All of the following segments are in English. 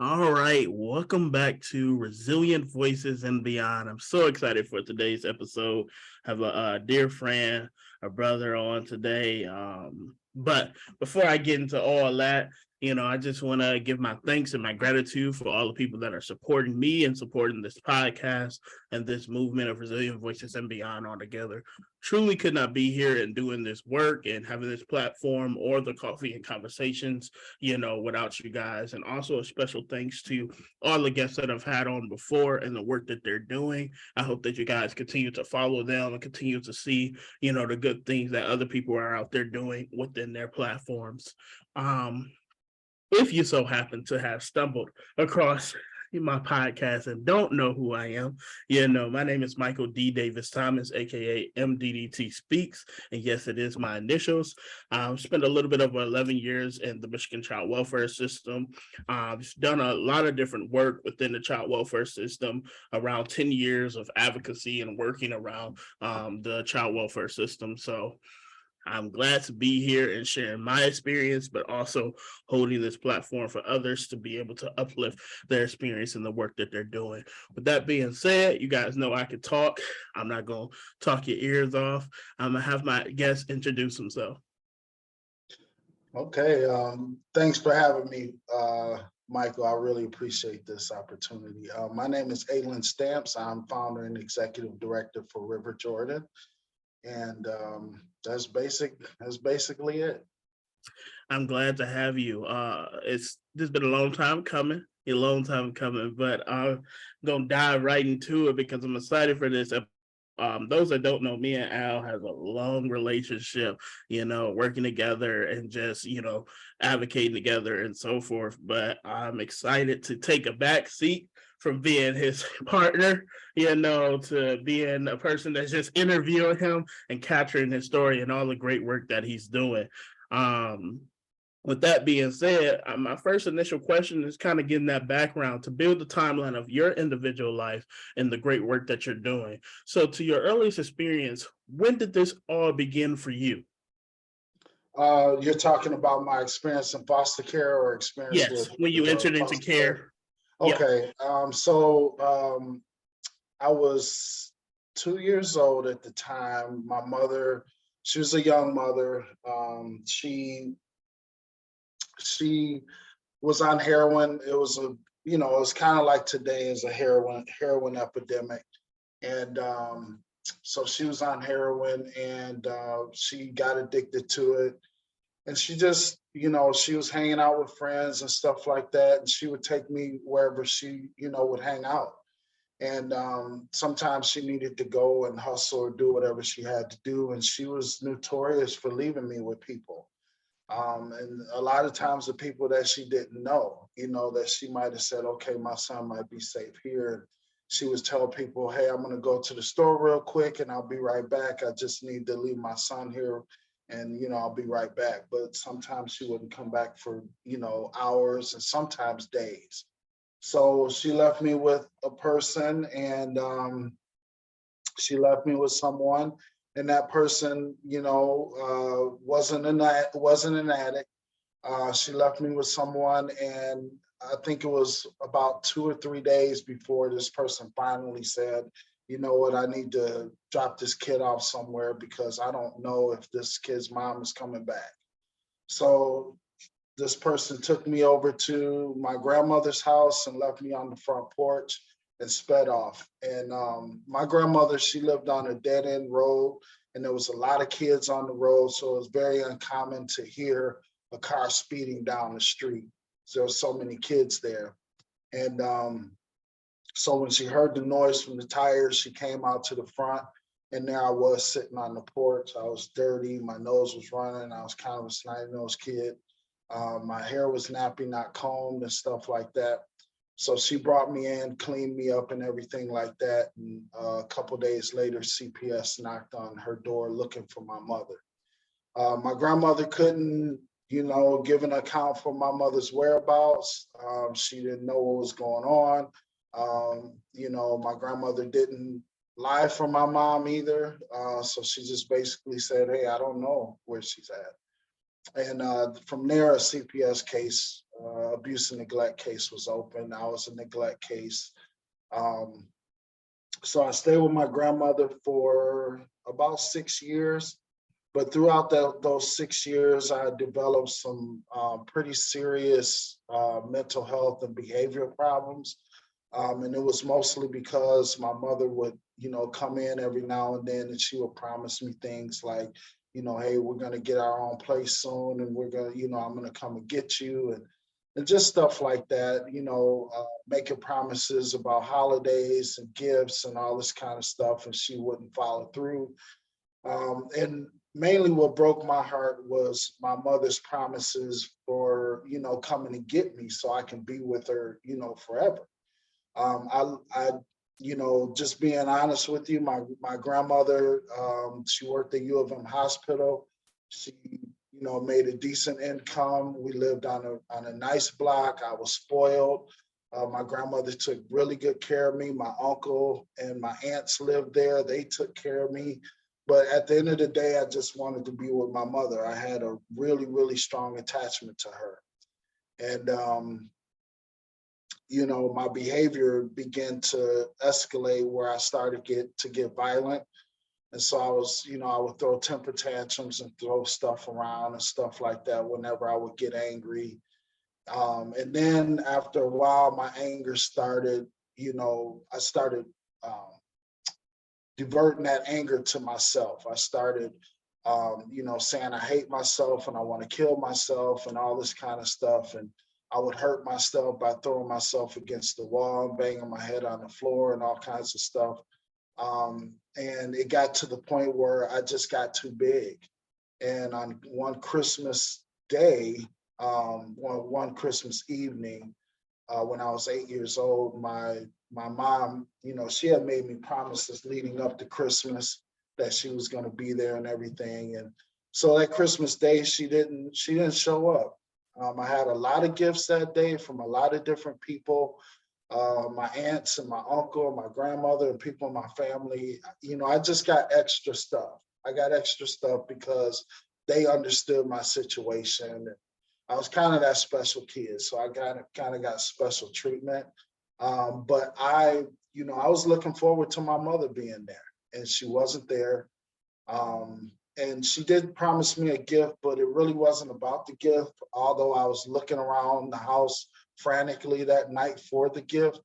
All right, welcome back to Resilient Voices and Beyond. I'm so excited for today's episode. I have a dear friend, a brother on today. But before I get into all that, I just want to give my thanks and my gratitude for all the people that are supporting me and supporting this podcast and this movement of Resilient Voices and Beyond altogether. Truly could not be here and doing this work and having this platform or the coffee and conversations without you guys. And also a special thanks to all the guests that I've had on before and the work that they're doing. I hope that you guys continue to follow them and continue to see, the good things that other people are out there doing within their platforms. If you so happen to have stumbled across my podcast and don't know who I am, my name is Michael D. Davis Thomas, aka MDDT Speaks. And yes, it is my initials. I've spent a little bit over 11 years in the Michigan child welfare system. I've done a lot of different work within the child welfare system, around 10 years of advocacy and working around the child welfare system. So I'm glad to be here and sharing my experience, but also holding this platform for others to be able to uplift their experience in the work that they're doing. With that being said, you guys know I can talk. I'm not going to talk your ears off. I'm going to have my guest introduce himself. Okay, thanks for having me, Michael. I really appreciate this opportunity. My name is Aylin Stamps. I'm founder and executive director for River Jordan. And that's basically it. I'm glad to have you. This been a long time coming, but I'm gonna dive right into it because I'm excited for this. Those that don't know, me and Al has a long relationship, working together and just, advocating together and so forth. But I'm excited to take a back seat from being his partner, to being a person that's just interviewing him and capturing his story and all the great work that he's doing. With that being said, my first initial question is kind of getting that background to build the timeline of your individual life and the great work that you're doing. So to your earliest experience, when did this all begin for you? You're talking about my experience in foster care or experience Yes, when you entered into care. Okay, I was 2 years old at the time. My mother, she was a young mother. She was on heroin. It was it was kind of like today is a heroin epidemic. And so she was on heroin and she got addicted to it. And she just, she was hanging out with friends and stuff like that. And she would take me wherever she, would hang out. And sometimes she needed to go and hustle or do whatever she had to do. And she was notorious for leaving me with people. And a lot of times the people that she didn't know, that she might have said, okay, my son might be safe here. And she would tell people, hey, I'm going to go to the store real quick and I'll be right back. I just need to leave my son here and, I'll be right back. But sometimes she wouldn't come back for, hours and sometimes days. So she left me with a person and she left me with someone. And that person, wasn't an addict. She left me with someone, and I think it was about 2 or 3 days before this person finally said, you know what, I need to drop this kid off somewhere because I don't know if this kid's mom is coming back. So this person took me over to my grandmother's house and left me on the front porch and sped off. And my grandmother, she lived on a dead end road and there was a lot of kids on the road. So it was very uncommon to hear a car speeding down the street. So there were so many kids there. And so when she heard the noise from the tires, she came out to the front and there I was sitting on the porch. I was dirty, my nose was running. I was kind of a snotty-nosed kid. My hair was nappy, not combed and stuff like that. So she brought me in, cleaned me up and everything like that. And a couple of days later, CPS knocked on her door looking for my mother. My grandmother couldn't, give an account for my mother's whereabouts. She didn't know what was going on. My grandmother didn't lie for my mom either. So she just basically said, hey, I don't know where she's at. And from there, a CPS case abuse and neglect case was open. I was a neglect case. Um, so I stayed with my grandmother for about 6 years. But throughout those 6 years, I developed some pretty serious mental health and behavioral problems. And it was mostly because my mother would, come in every now and then and she would promise me things like, hey, we're going to get our own place soon and we're going to, I'm going to come and get you. And just stuff like that, making promises about holidays and gifts and all this kind of stuff. And she wouldn't follow through. And mainly what broke my heart was my mother's promises for, coming to get me so I can be with her, forever. I just being honest with you, my grandmother, she worked at U of M hospital. She, made a decent income. We lived on a nice block. I was spoiled. My grandmother took really good care of me. My uncle and my aunts lived there. They took care of me. But at the end of the day, I just wanted to be with my mother. I had a really, really strong attachment to her. And my behavior began to escalate where I started to get violent. And so I would throw temper tantrums and throw stuff around and stuff like that whenever I would get angry. And then after a while, my anger started, I started diverting that anger to myself. I started, saying I hate myself and I want to kill myself and all this kind of stuff. And I would hurt myself by throwing myself against the wall and banging my head on the floor and all kinds of stuff. And it got to the point where I just got too big. And on one Christmas day, one Christmas evening, when I was 8 years old, my mom, she had made me promises leading up to Christmas that she was going to be there and everything. And so that Christmas day, she didn't show up. I had a lot of gifts that day from a lot of different people, my aunts and my uncle, my grandmother, and people in my family. I just got extra stuff. I got extra stuff because they understood my situation. I was kind of that special kid, so I kind of got special treatment. But I was looking forward to my mother being there, and she wasn't there. And she did promise me a gift, but it really wasn't about the gift. Although I was looking around the house frantically that night for the gift,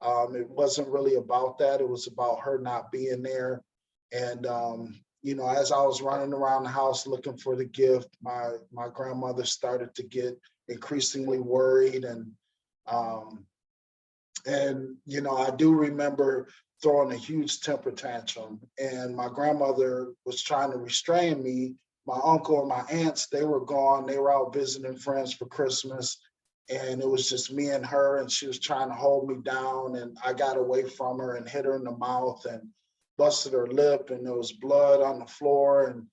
it wasn't really about that. It was about her not being there. And as I was running around the house looking for the gift, my grandmother started to get increasingly worried, and I do remember throwing a huge temper tantrum, and my grandmother was trying to restrain me. My uncle and my aunts, they were gone. They were out visiting friends for Christmas, and it was just me and her, and she was trying to hold me down, and I got away from her and hit her in the mouth and busted her lip, and there was blood on the floor, and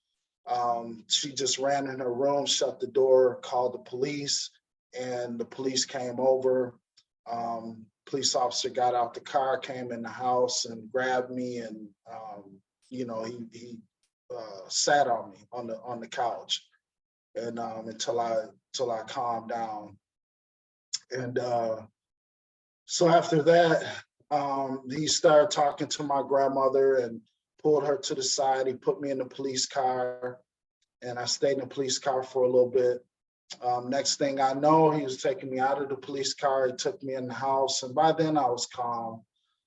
she just ran in her room, shut the door, called the police, and the police came over. Police officer got out the car, came in the house and grabbed me, and he sat on me on the couch, and until I calmed down. And so after that, he started talking to my grandmother and pulled her to the side. He put me in the police car, and I stayed in the police car for a little bit. Next thing I know, he was taking me out of the police car. He took me in the house, and by then I was calm.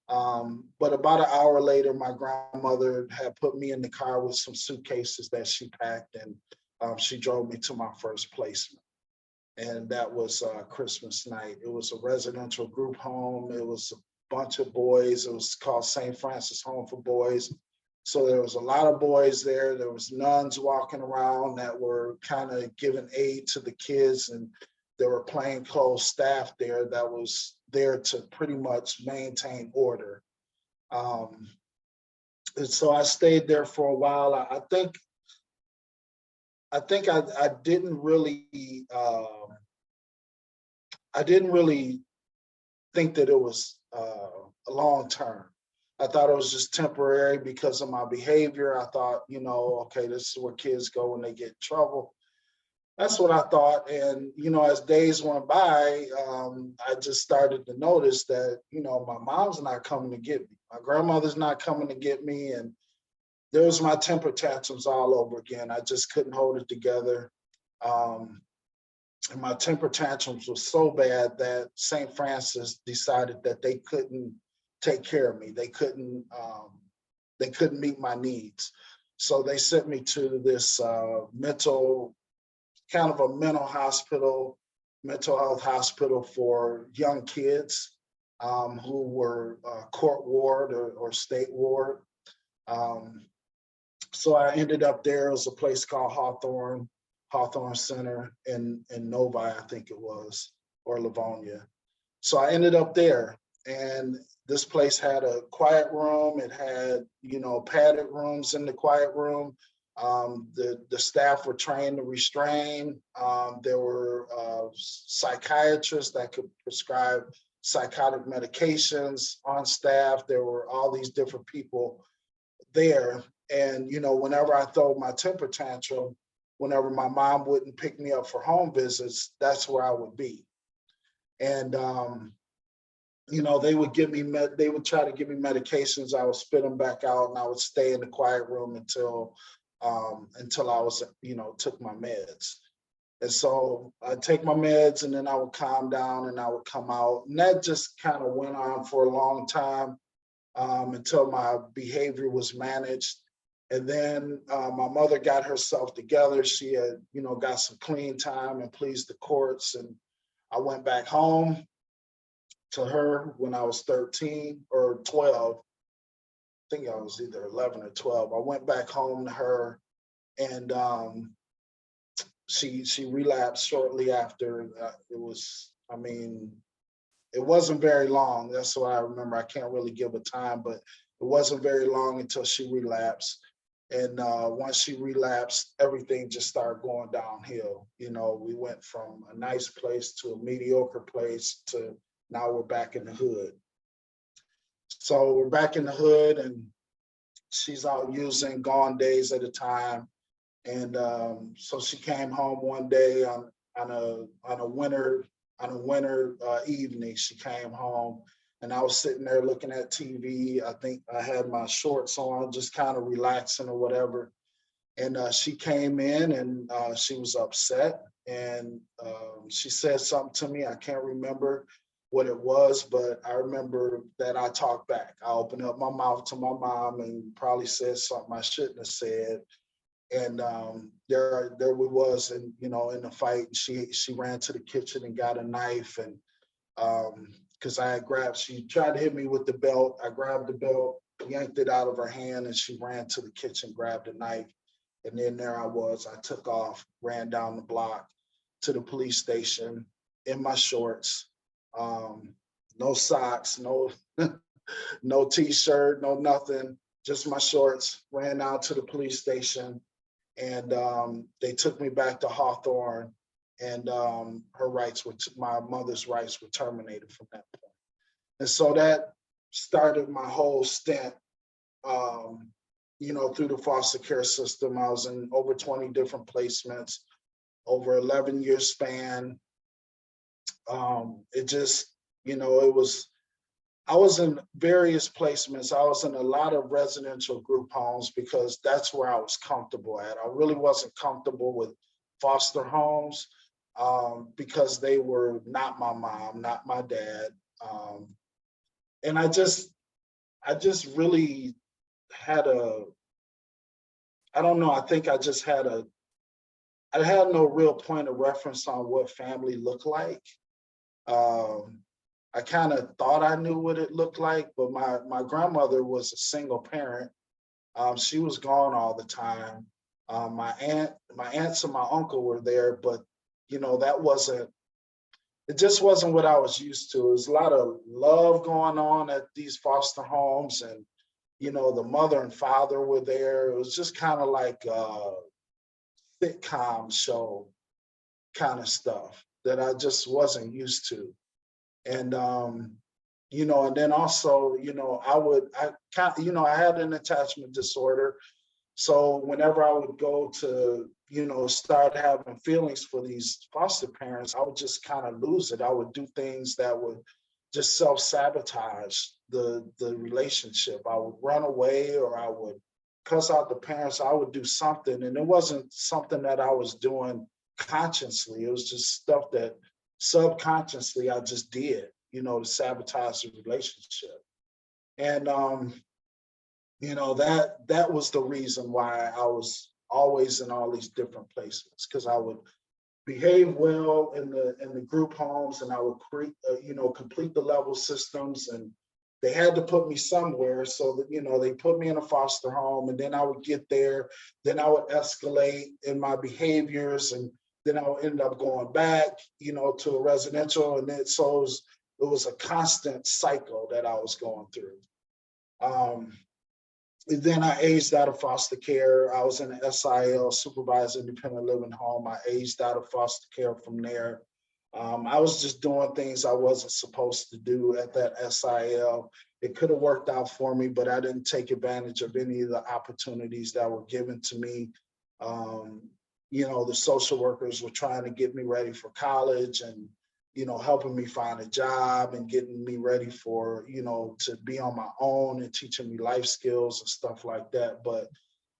But about an hour later, my grandmother had put me in the car with some suitcases that she packed, and she drove me to my first placement. And that was Christmas night. It was a residential group home. It was a bunch of boys. It was called St. Francis Home for Boys. So there was a lot of boys there. There was nuns walking around that were kind of giving aid to the kids, and there were plainclothes staff there that was there to pretty much maintain order. And so I stayed there for a while. I think I didn't really think that it was a long term. I thought it was just temporary because of my behavior. I thought, okay, this is where kids go when they get in trouble. That's what I thought. And, as days went by, I just started to notice that, my mom's not coming to get me. My grandmother's not coming to get me. And there was my temper tantrums all over again. I just couldn't hold it together. Um, and my temper tantrums was so bad that St. Francis decided that they couldn't take care of me. They couldn't meet my needs. So they sent me to this kind of a mental health hospital for young kids who were court ward or state ward. Um, so I ended up there. It was a place called Hawthorne Center in Novi, I think it was, or Livonia. So I ended up there, and this place had a quiet room. It had, padded rooms in the quiet room. The staff were trained to restrain. There were psychiatrists that could prescribe psychotic medications on staff. There were all these different people there. And, whenever I throw my temper tantrum, whenever my mom wouldn't pick me up for home visits, that's where I would be. And, they would they would try to give me medications. I would spit them back out, and I would stay in the quiet room until I was, took my meds. And so I'd take my meds, and then I would calm down and I would come out. And that just kind of went on for a long time until my behavior was managed. And then my mother got herself together. She had, got some clean time and pleased the courts. And I went back home to her when I was 13 or 12. I think I was either 11 or 12. I went back home to her, and she relapsed shortly after. It wasn't very long. That's what I remember. I can't really give a time, but it wasn't very long until she relapsed. And once she relapsed, everything just started going downhill. We went from a nice place to a mediocre place to now we're back in the hood. So we're back in the hood, and she's out using, gone days at a time. And so she came home one day on a winter evening. She came home, and I was sitting there looking at TV. I think I had my shorts on, just kind of relaxing or whatever. And she came in, and she was upset, and she said something to me. I can't remember what it was, but I remember that I talked back. I opened up my mouth to my mom and probably said something I shouldn't have said. And there we was, and in the fight, she ran to the kitchen and got a knife, and because she tried to hit me with the belt. I grabbed the belt, yanked it out of her hand, and she ran to the kitchen, grabbed a knife, and then there I was. I took off, ran down the block to the police station in my shorts, no socks, no no t-shirt, no nothing, just my shorts. Ran out to the police station, and they took me back to Hawthorne, and my mother's rights were terminated from that point. And so that started my whole stint, through the foster care system. I was in over 20 different placements, over 11-year span. It just, I was in various placements. I was in a lot of residential group homes because that's where I was comfortable at. I really wasn't comfortable with foster homes because they were not my mom, not my dad. And I just really had I don't know, I think I just had I had no real point of reference on what family looked like. I kind of thought I knew what it looked like, but my grandmother was a single parent. She was gone all the time. My aunts and my uncle were there, but it just wasn't what I was used to. There was a lot of love going on at these foster homes, and the mother and father were there. It was just kind of like a sitcom show kind of stuff that I just wasn't used to. And and then also, I had an attachment disorder. So whenever I would go to, start having feelings for these foster parents, I would just kind of lose it. I would do things that would just self-sabotage the relationship. I would run away, or I would cuss out the parents. I would do something. And it wasn't something that I was doing consciously. It was just stuff that subconsciously I just did, to sabotage the relationship. And that was the reason why I was always in all these different places, because I would behave well in the group homes, and I would create, complete the level systems, and they had to put me somewhere. So that, they put me in a foster home, and then I would get there, then I would escalate in my behaviors, and then I would end up going back, to a residential. And then so it was a constant cycle that I was going through. And then I aged out of foster care. I was in an SIL, supervised independent living home. I aged out of foster care from there. I was just doing things I wasn't supposed to do at that SIL. It could have worked out for me, but I didn't take advantage of any of the opportunities that were given to me. The social workers were trying to get me ready for college, and helping me find a job and getting me ready for, to be on my own, and teaching me life skills and stuff like that. But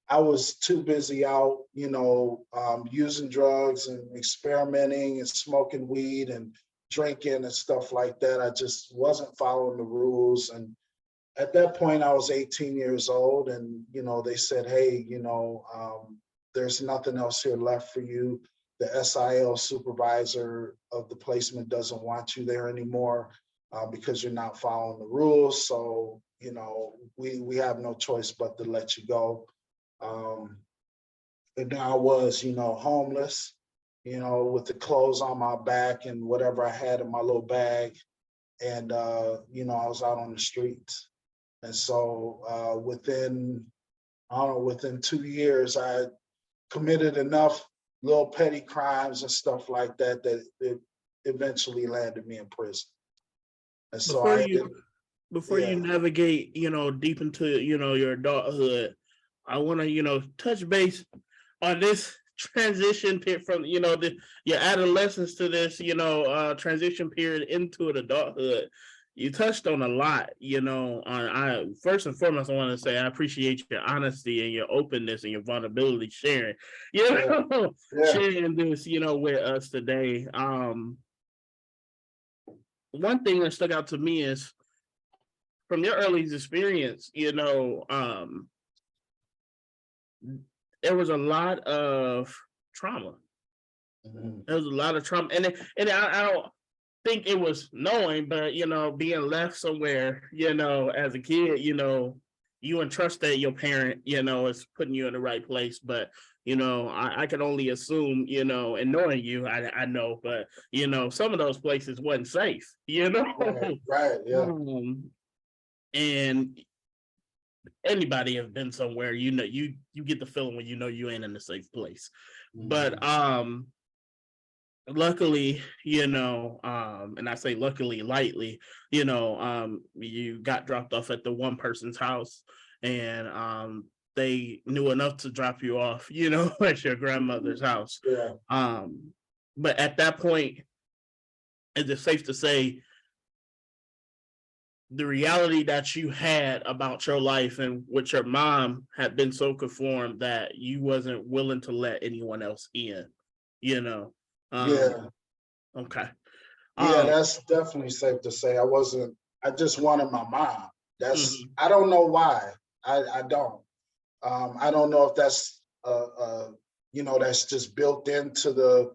I was too busy out, using drugs and experimenting and smoking weed and drinking and stuff like that. I just wasn't following the rules. And at that point, I was 18 years old, and, they said, hey, there's nothing else here left for you. The SIL supervisor of the placement doesn't want you there anymore, because you're not following the rules. So, we have no choice but to let you go. And now I was, homeless, with the clothes on my back and whatever I had in my little bag. And, I was out on the streets. And so within 2 years, I committed enough little petty crimes and stuff like that it eventually landed me in prison. And so Before I ended, before you yeah. navigate, deep into, your adulthood, I want to, touch base on this transition period from, your adolescence to this, transition period into an adulthood. You touched on a lot, I first and foremost, I want to say I appreciate your honesty and your openness and your vulnerability sharing, Yeah, yeah. sharing this, with us today. One thing that stuck out to me is from your early experience, there was a lot of trauma. Mhm. There was a lot of trauma, and I don't think it was knowing, but being left somewhere, as a kid, you entrust that your parent, is putting you in the right place, but I can only assume, and knowing you, I know, but some of those places wasn't safe, Right, right, yeah. and anybody have been somewhere, you get the feeling when you ain't in a safe place. But Mhm. luckily, and I say luckily lightly, you got dropped off at the one person's house, and they knew enough to drop you off, at your grandmother's house. Yeah. But at that point, is it safe to say the reality that you had about your life and what your mom had been so conformed that you wasn't willing to let anyone else in, you know? Um, Yeah. okay. Yeah, Um, that's definitely safe to say. I just wanted my mom. mhm. I don't know why. I don't. I don't know if that's that's just built into the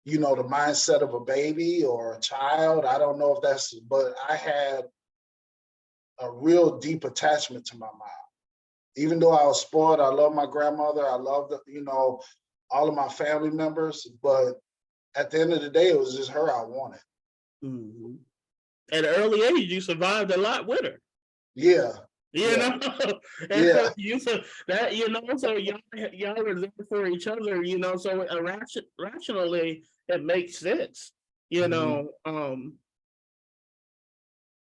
mindset of a baby or a child. I don't know if but I had a real deep attachment to my mom. Even though I was spoiled, I love my grandmother. I love all of my family members, but at the end of the day, it was just her I wanted. Mhm. At an early age, you survived a lot with her. Yeah, You yeah, know, and yeah. that so y'all were there for each other. So rationally, it makes sense. You Mhm. know,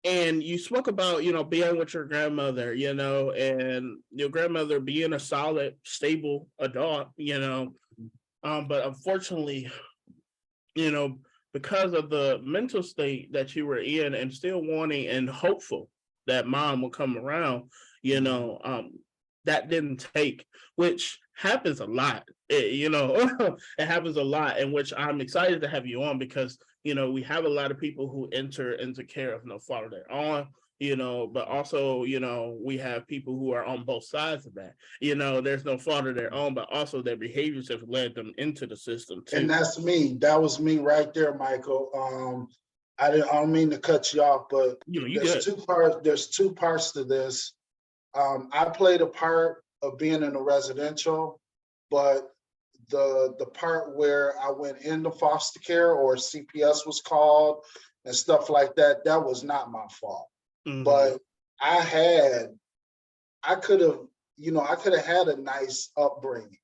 And you spoke about, being with your grandmother, and your grandmother being a solid, stable adult, but unfortunately, you know, because of the mental state that you were in and still wanting and hopeful that mom will come around, you know, that didn't take, which happens a lot. It happens a lot, in which I'm excited to have you on because, we have a lot of people who enter into care of no fault of their own, but also, we have people who are on both sides of that. There's no fault of their own, but also their behaviors have led them into the system And too. that's me. That was me right there, Michael. I don't mean to cut you off, but You good. There's two parts to this. I played a part of being in a residential, but the part where I went into foster care or CPS was called and stuff like that, that was not my fault. Mm-hmm. But I had, I could have, I could have had a nice upbringing.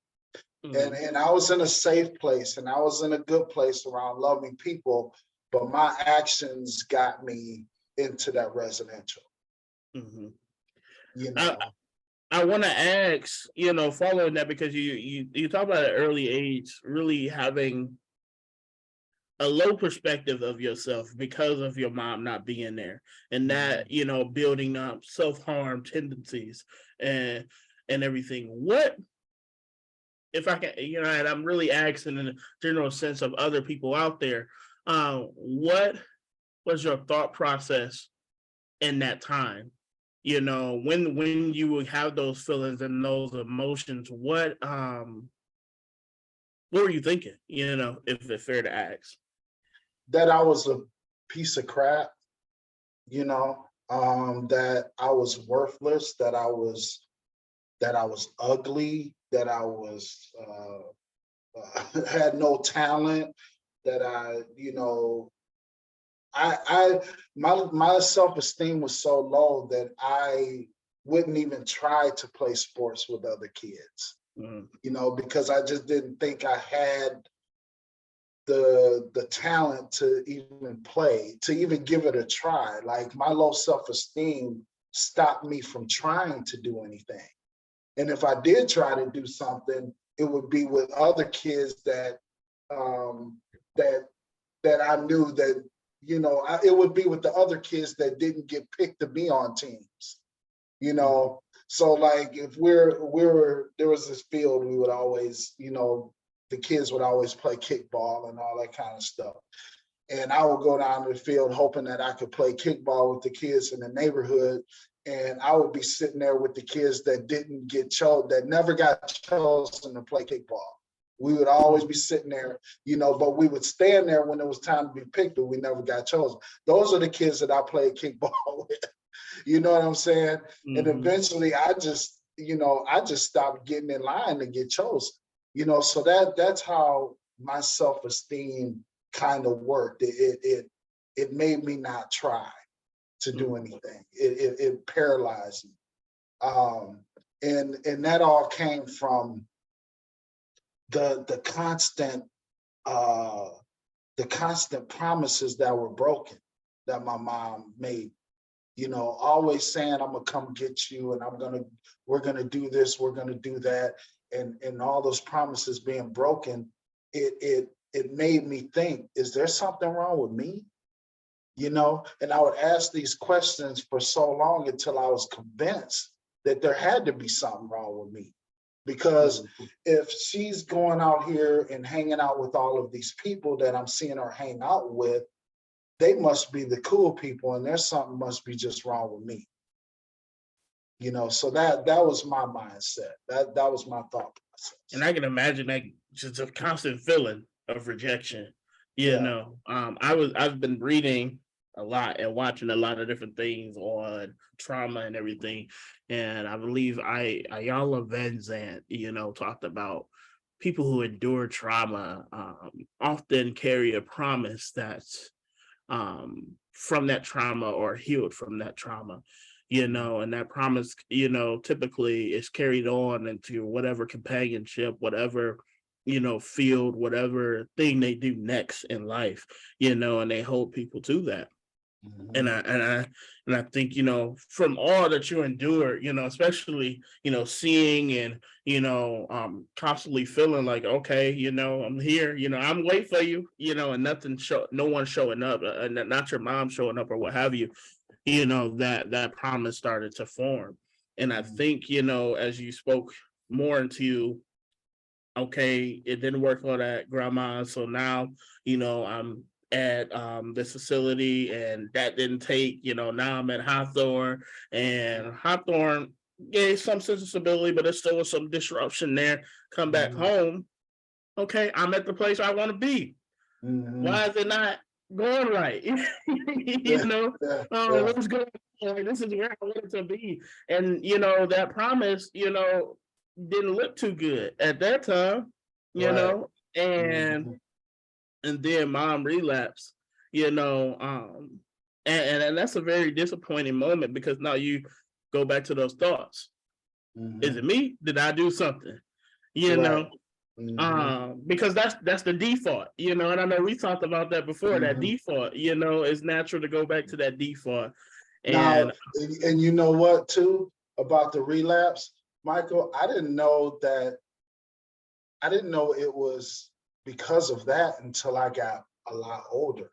Mm-hmm. And I was in a safe place and I was in a good place around loving people, but my actions got me into that residential, Mm-hmm. you I know. I want to ask, following that, because you talk about an early age really having a low perspective of yourself because of your mom not being there, and that, building up self-harm tendencies and everything. What, if I can, and I'm really asking in a general sense of other people out there, what was your thought process in that time? When you would have those feelings and those emotions, what were you thinking? If it's fair to ask. That I was a piece of crap, that I was worthless, that I was ugly, that I was had no talent, that I my self-esteem was so low that I wouldn't even try to play sports with other kids, Mm, because I just didn't think I had the talent to even play, to even give it a try. Like my low self-esteem stopped me from trying to do anything. And if I did try to do something, it would be with other kids um, that that I knew that it would be with the other kids that didn't get picked to be on teams. You mm, know, so like if we were there was this field we would always the kids would always play kickball and all that kind of stuff. And I would go down to the field hoping that I could play kickball with the kids in the neighborhood. And I would be sitting there with the kids that didn't get chosen, that never got chosen to play kickball. We would always be sitting there, but we would stand there when it was time to be picked, but we never got chosen. Those are the kids that I played kickball with. You know what I'm saying? And mm-hmm. eventually I just stopped getting in line to get chosen. So that's how my self-esteem kind of worked. It made me not try to do Mm-hmm. anything. It paralyzed me. Um, and that all came from the constant uh the constant promises that were broken that my mom made. Always saying, I'm gonna come get you and we're gonna do this, we're gonna do that. And all those promises being broken, it made me think, is there something wrong with me? And I would ask these questions for so long until I was convinced that there had to be something wrong with me. Because Mm-hmm. if she's going out here and hanging out with all of these people that I'm seeing her hang out with, they must be the cool people and there's something must be just wrong with me. So that was my mindset. That was my thought And process. I can imagine that, just a constant feeling of rejection. Yeah. I've been reading a lot and watching a lot of different things on trauma and everything, and I believe Ayala Van Zant, talked about people who endure trauma often carry a promise that's from that trauma or healed from that trauma, and that promise, typically is carried on into whatever companionship, whatever, field, whatever thing they do next in life, and they hold people to that. And I think, from all that you endure, especially, seeing and, constantly feeling like, okay, I'm here, I'm waiting for you, and no one showing up, and not your mom showing up or what have you, that promise started to form. And I think, as you spoke more into, okay, it didn't work for that grandma. So now, I'm at this facility and that didn't take, now I'm at Hawthorne, and Hawthorne gave some sense of stability, but there's still some disruption there. Come back home. Okay, I'm at the place I want to be. Why is it not going right? What's going on? Like, this is where I wanted to be. And, that promise, didn't look too good at that time, Right. and then mom relapsed, and that's a very disappointing moment, because now you go back to those thoughts. Is it me? Did I do something? Right. Because that's the default, and I know we talked about that before. That default, is natural to go back to that default. Now, And and you know what too about the relapse, Michael? I didn't know it was because of that until I got a lot older.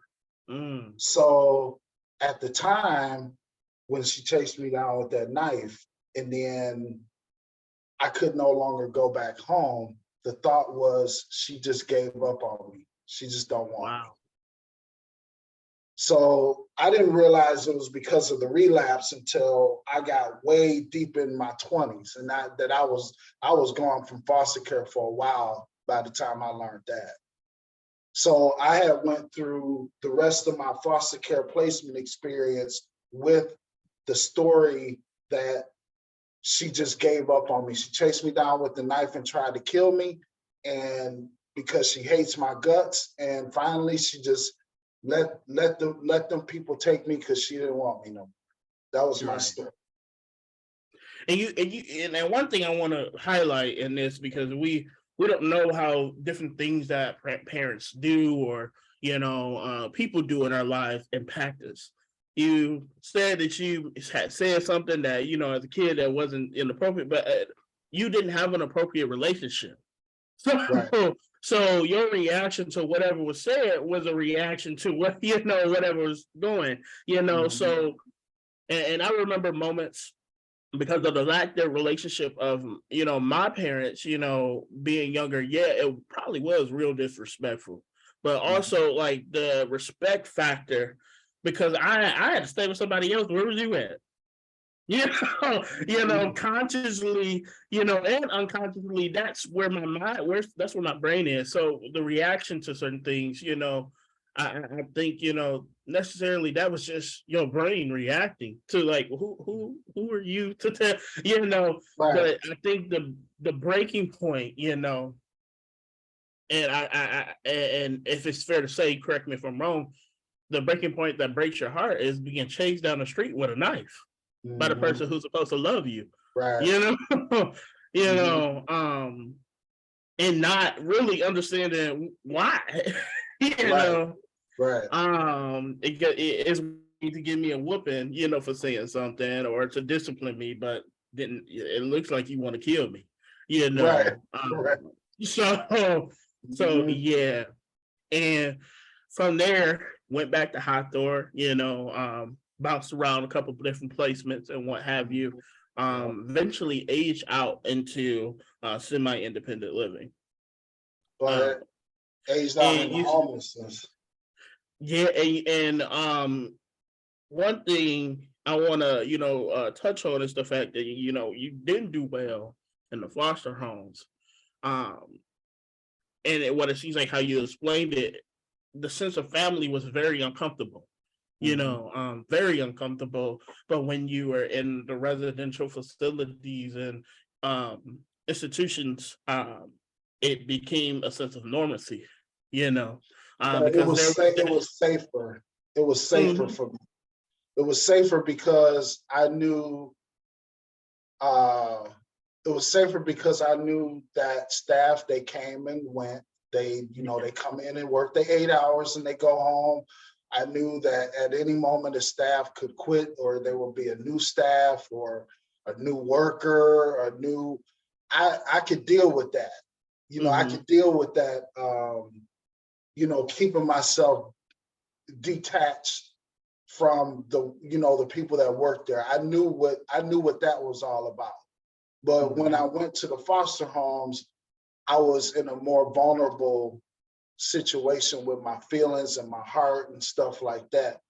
So at the time when she chased me down with that knife, and then I could no longer go back home, the thought was she just gave up on me. She just don't want me. wow. So I didn't realize it was because of the relapse until I got way deep in my 20s, and that I was gone from foster care for a while by the time I learned that. So I had went through the rest of my foster care placement experience with the story that she just gave up on me. She chased me down with the knife and tried to kill me, and because she hates my guts, and finally she just let them people take me because she didn't want me no more. That was my story. And one thing I want to highlight in this, because we don't know how different things that parents do, or people do in our lives, impact us. You said that you had said something that, as a kid, that wasn't inappropriate, but you didn't have an appropriate relationship. So, Right. so your reaction to whatever was said was a reaction to what, whatever was going, So, and I remember moments, because of the lack of relationship of, my parents, being younger. Yeah, it probably was real disrespectful, but also like the respect factor, because I had to stay with somebody else. Where was you at? Consciously, and unconsciously, that's where my brain is. So the reaction to certain things, I think, necessarily that was just your brain reacting to, like, who are you to tell, Right. but I think the breaking point, and and if it's fair to say, correct me if I'm wrong, the breaking point that breaks your heart is being chased down the street with a knife by the person who's supposed to love you, Right. you know, and not really understanding why, Right. Right. it's to give me a whooping, for saying something, or to discipline me, but didn't. It looks like you want to kill me, Right. Right. so yeah, and from there went back to Hawthorne, bounced around a couple of different placements and what have you. Eventually aged out into semi-independent living. But aged out And in homelessness. yeah, and one thing I want to, touch on is the fact that, you didn't do well in the foster homes. And what it seems like how you explained it, the sense of family was very uncomfortable, very uncomfortable. But when you were in the residential facilities and institutions, it became a sense of normalcy, But because it was safer. It was safer Mhm. for me. It was safer because I knew uh it was safer because I knew that staff, they came and went. They, they come in and work their 8 hours and they go home. I knew that at any moment the staff could quit, or there will be a new staff or a new worker, I could deal with that. I Mm-hmm. could deal with that, keeping myself detached from the people that work there. I knew what that was all about. But when Mm-hmm. I went to the foster homes, I was in a more vulnerable situation with my feelings and my heart and stuff like that.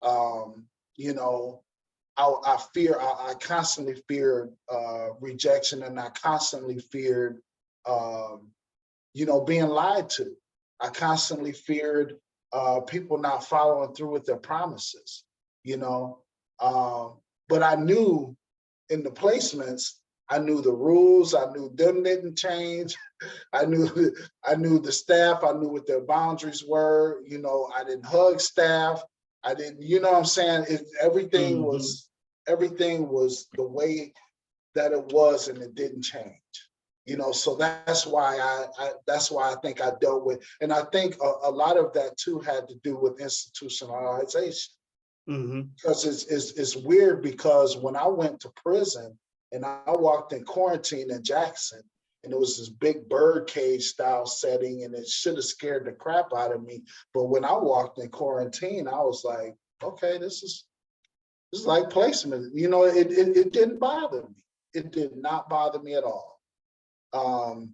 Um, you know, I constantly feared rejection, and I constantly feared, being lied to. I constantly feared people not following through with their promises, you know. But I knew in the placements, I knew the rules, I knew them didn't change. I knew I knew the staff, I knew what their boundaries were. I didn't hug staff. I didn't, what I'm saying? Mm-hmm. Everything was the way that it was, and it didn't change. So that's why I think I dealt with, and I think a lot of that too had to do with institutionalization. Mm-hmm. Because it's weird, because when I went to prison and I walked in quarantine in Jackson, and it was this big bird cage style setting, and it should have scared the crap out of me. But when I walked in quarantine, I was like, okay, this is like placement. It didn't bother me. It did not bother me at all. Um,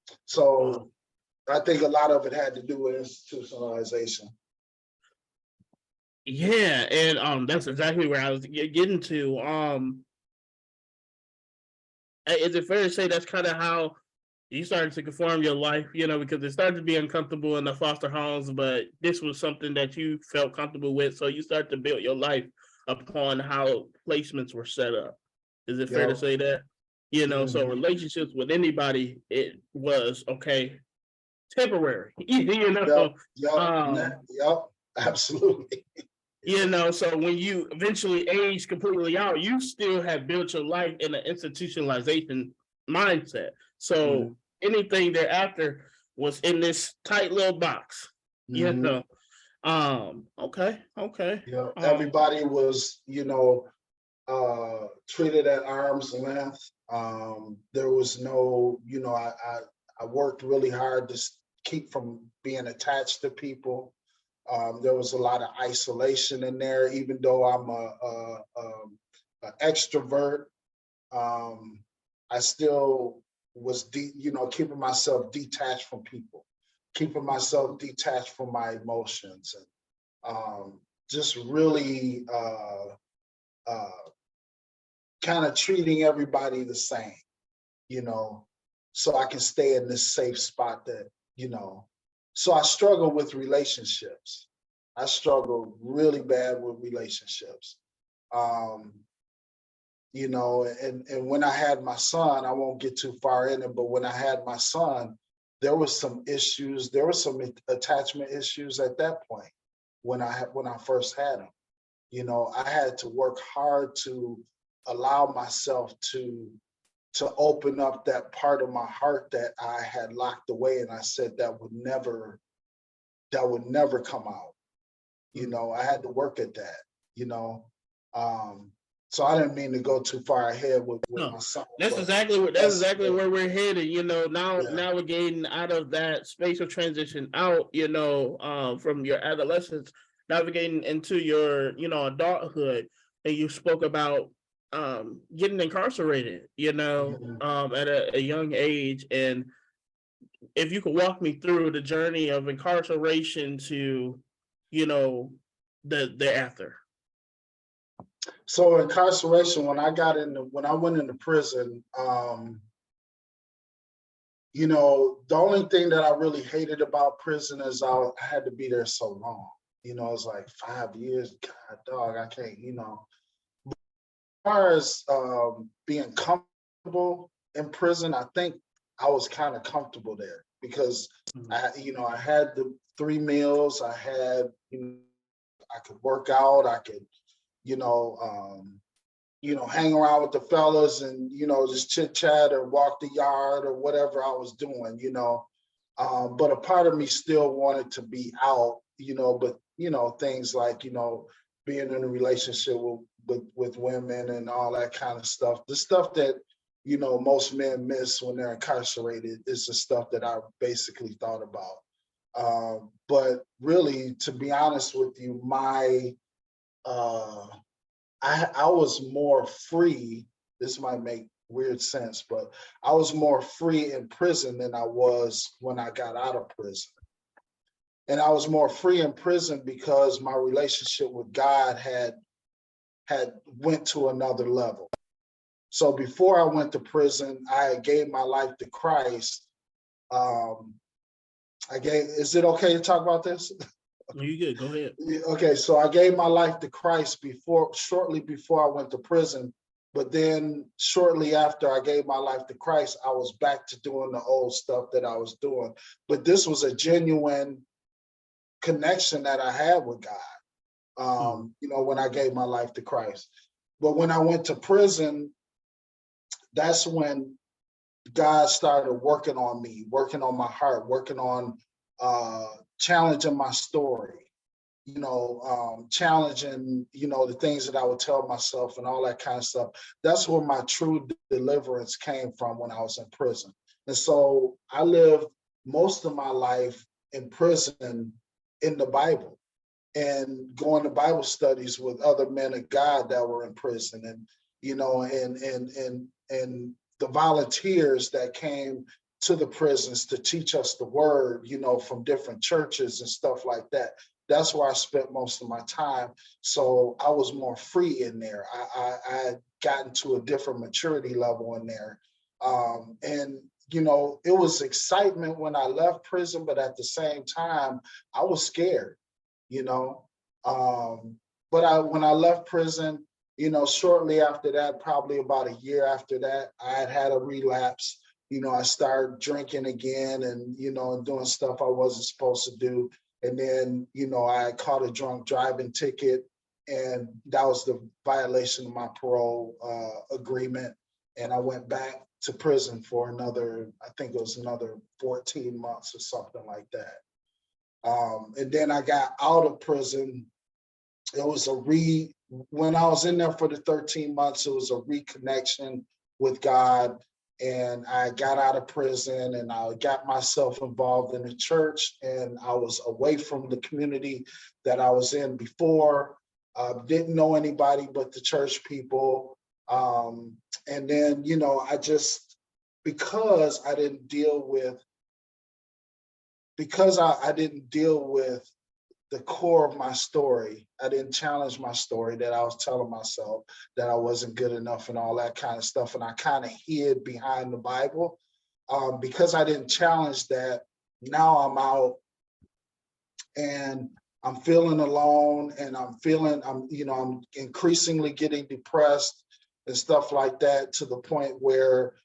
Wow. so I think a lot of it had to do with institutionalization. Yeah, and that's exactly where I was getting to. Is it fair to say that's kind of how you started to conform your life? Because it started to be uncomfortable in the foster homes, but this was something that you felt comfortable with, so you started to build your life upon how placements were set up. Is it fair to Yep. say that? So Mm-hmm. relationships with anybody, it was okay, temporary. Yep. Yep. Um, Yep. Absolutely. so when you eventually age completely out, you still have built your life in an institutionalization mindset. Mm-hmm. So anything thereafter was in this tight little box. You Mm-hmm. know. Okay, okay. Everybody was, treated at arm's length. There was no, I worked really hard to keep from being attached to people. There was a lot of isolation in there, even though I'm a extrovert. Um, I still was, keeping myself detached from people, keeping myself detached from my emotions, and just really uh, kind of treating everybody the same, you know, so I can stay in this safe spot that, so I struggle with relationships. I struggle really bad with relationships. Um, and when I had my son, I won't get too far in it, but when I had my son, there was some issues, there were some attachment issues at that point when I first had him. I had to work hard to allow myself to open up that part of my heart that I had locked away, and I said that would never come out. I had to work at that. You know, um, so I didn't mean to go too far ahead with No, my son, that's but exactly what that's that's exactly where we're headed. Now yeah. navigating out of that space of transition out, from your adolescence, navigating into your, adulthood, and you spoke about getting incarcerated, Mhm. at a young age. And if you could walk me through the journey of incarceration to, you know, the after. So incarceration, when I went into prison, the only thing that I really hated about prison is I had to be there so long. It's like 5 years. God, dog, I can't. As far as being comfortable in prison, I think I was kind of comfortable there because Mhm. I had the 3 meals. I had, I could work out. I could, you know, um, hang around with the fellas and, just chit chat or walk the yard or whatever I was doing. But a part of me still wanted to be out, but things like, being in a relationship with women and all that kind of stuff. The stuff that, most men miss when they're incarcerated is the stuff that I basically thought about. But really, to be honest with you, uh, I was more free. This might make weird sense, but I was more free in prison than I was when I got out of prison. And I was more free in prison because my relationship with God had went to another level. So before I went to prison, I gave my life to Christ. Um, is it okay to talk about this? You good? Go ahead. Okay, so I gave my life to Christ shortly before I went to prison. But then shortly after I gave my life to Christ, I was back to doing the old stuff that I was doing. But this was a genuine connection that I had with God, when I gave my life to Christ. But when I went to prison, that's when God started working on me, working on my heart, working on challenging my story, challenging, the things that I would tell myself and all that kind of stuff. That's where my true deliverance came from, when I was in prison. And so I lived most of my life in prison in the Bible, and going to Bible studies with other men of God that were in prison, and and the volunteers that came to the prisons to teach us the word, from different churches and stuff like that. That's where I spent most of my time. So I was more free in there. I had gotten to a different maturity level in there. And it was excitement when I left prison, but at the same time, I was scared, you know. But when I left prison, shortly after that, probably about a year after that, I had a relapse. I started drinking again, and and doing stuff I wasn't supposed to do. And then, I caught a drunk driving ticket, and that was the violation of my parole agreement. And I went back to prison for another, I think it was another 14 months or something like that. And then I got out of prison. It was when I was in there for the 13 months, it was a reconnection with God. And I got out of prison, and I got myself involved in the church, and I was away from the community that I was in before. Didn't know anybody but the church people. And then, because I didn't deal with, I didn't deal with the core of my story. I didn't challenge my story that I was telling myself that I wasn't good enough and all that kind of stuff. And I kind of hid behind the Bible. Because I didn't challenge that, now I'm out and I'm feeling alone, and I'm increasingly getting depressed and stuff like that, to the point where,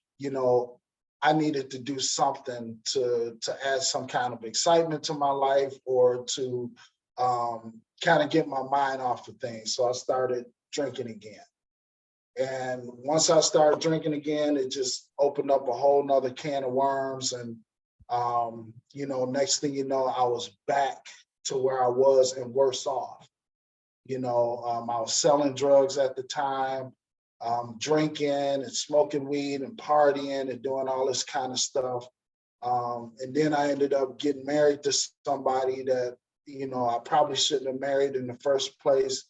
I needed to do something to add some kind of excitement to my life, or to kind of get my mind off of things. So I started drinking again. And once I started drinking again, it just opened up a whole nother can of worms. And, next thing you know, I was back to where I was and worse off. I was selling drugs at the time, drinking and smoking weed and partying and doing all this kind of stuff. And then I ended up getting married to somebody that, I probably shouldn't have married in the first place.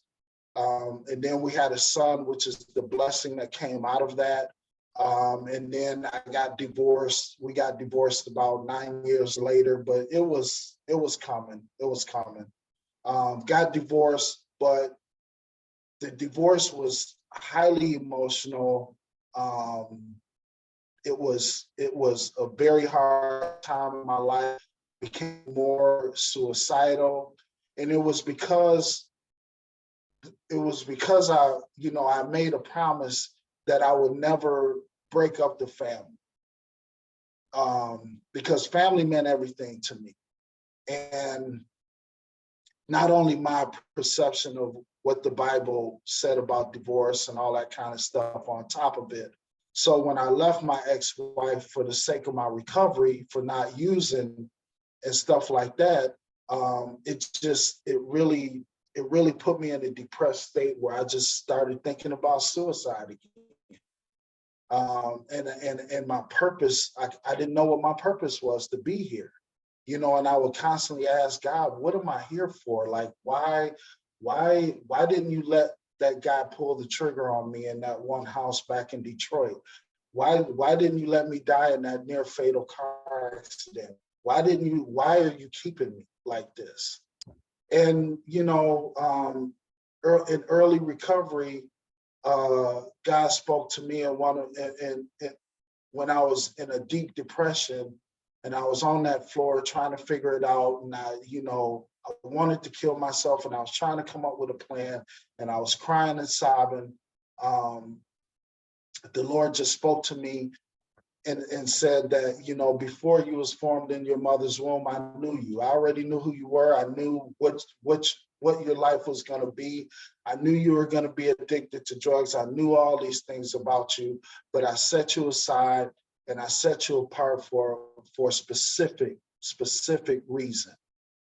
And then we had a son, which is the blessing that came out of that. And then I got divorced. We got divorced about 9 years later, but it was coming. It was coming. Got divorced, but the divorce was highly emotional. It was a very hard time in my life. Became more suicidal, and it was because I made a promise that I would never break up the family, because family meant everything to me. And not only my perception of what the Bible said about divorce and all that kind of stuff on top of it. So when I left my ex-wife for the sake of my recovery, for not using and stuff like that, it really put me in a depressed state where I just started thinking about suicide again. And my purpose, I didn't know what my purpose was to be here, and I would constantly ask God, what am I here for? Like, why didn't you let that guy pull the trigger on me in that one house back in Detroit? Why didn't you let me die in that near fatal car accident? Why are you keeping me like this? And, in early recovery, God spoke to me and when I was in a deep depression and I was on that floor trying to figure it out. And I wanted to kill myself and I was trying to come up with a plan and I was crying and sobbing. Um, the Lord just spoke to me and said that, before you was formed in your mother's womb, I knew you. I already knew who you were. I knew what your life was going to be. I knew you were going to be addicted to drugs. I knew all these things about you, but I set you aside and I set you apart for a specific reason.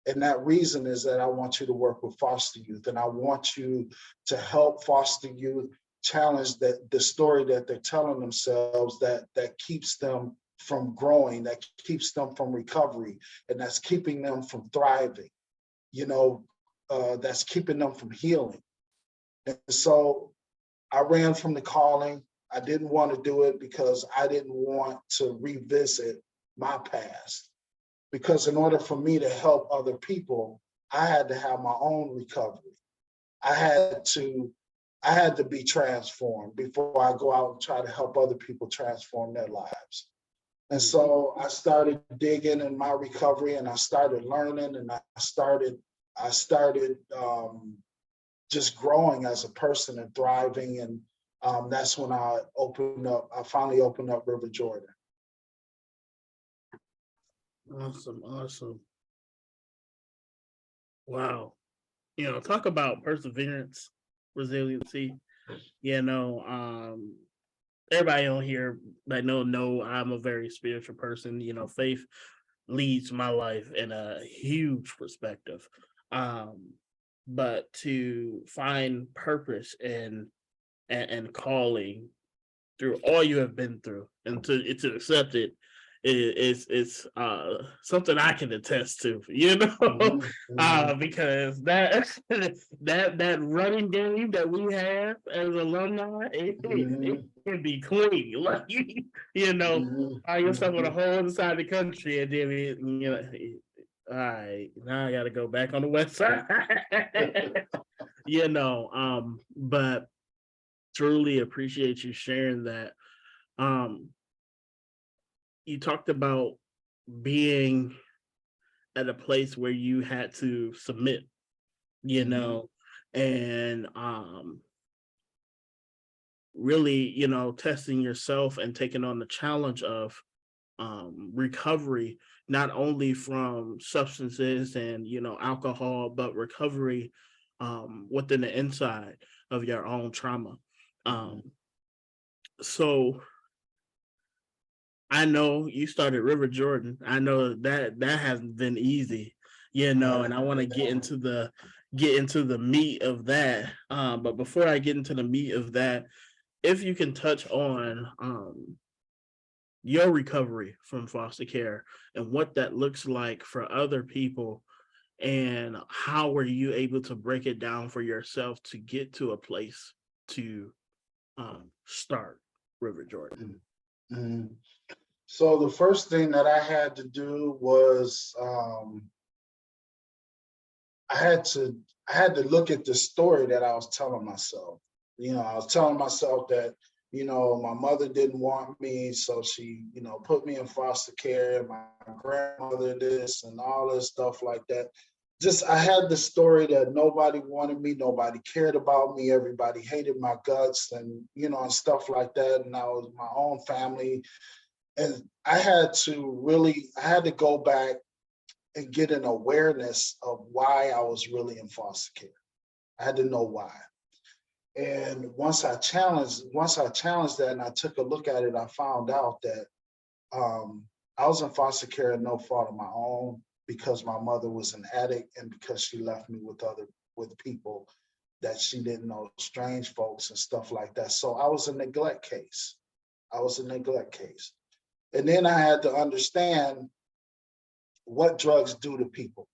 And that reason is that I want you to work with foster youth and I want you to help foster youth challenge the story that they're telling themselves that keeps them from growing, that keeps them from recovery, and that's keeping them from thriving, that's keeping them from healing. And so I ran from the calling. I didn't want to do it because I didn't want to revisit my past. Because in order for me to help other people, I had to have my own recovery. I had to be transformed before I go out and try to help other people transform their lives. And so I started digging in my recovery and I started learning and I started just growing as a person and thriving. And that's when I finally opened up River Jordan. Awesome. Wow. Talk about perseverance, resiliency. Everybody on here that know I'm a very spiritual person. Faith leads my life in a huge perspective. But to find purpose and calling through all you have been through and to accept it is something I can attest to, because that running game that we have as alumni, it can be clean. Like find yourself on a whole other side of the country, and then all right, now I got to go back on the west side. But truly appreciate you sharing that. Um, you talked about being at a place where you had to submit, and really, testing yourself and taking on the challenge of recovery, not only from substances and alcohol, but recovery within the inside of your own trauma. So I know you started River Jordan. I know that hasn't been easy, and I want to get into the meat of that. But before I get into the meat of that, if you can touch on your recovery from foster care and what that looks like for other people, and how were you able to break it down for yourself to get to a place to start River Jordan. Mm-hmm. So the first thing that I had to do was I had to look at the story that I was telling myself. I was telling myself that, my mother didn't want me, so she, put me in foster care, my grandmother this and all this stuff like that. Just I had the story that nobody wanted me, nobody cared about me, everybody hated my guts and, and stuff like that. And I was my own family. And I had to go back and get an awareness of why I was really in foster care. I had to know why. And once I challenged that and I took a look at it, I found out that I was in foster care at no fault of my own. because my mother was an addict and because she left me with people that she didn't know, strange folks and stuff like that. So I was a neglect case. I was a neglect case. And then I had to understand what drugs do to people.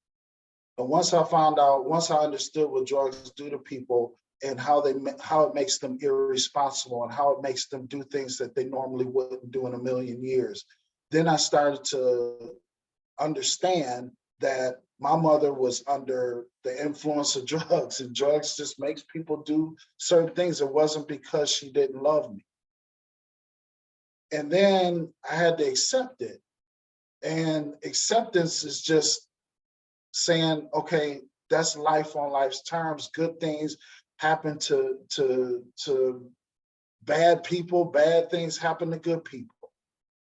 And once I understood what drugs do to people and how it makes them irresponsible and how it makes them do things that they normally wouldn't do in a million years, then I started to understand that my mother was under the influence of drugs, and drugs just makes people do certain things. It wasn't because she didn't love me. And then I had to accept it. And acceptance is just saying, okay, that's life on life's terms. Good things happen to bad people. Bad things happen to good people.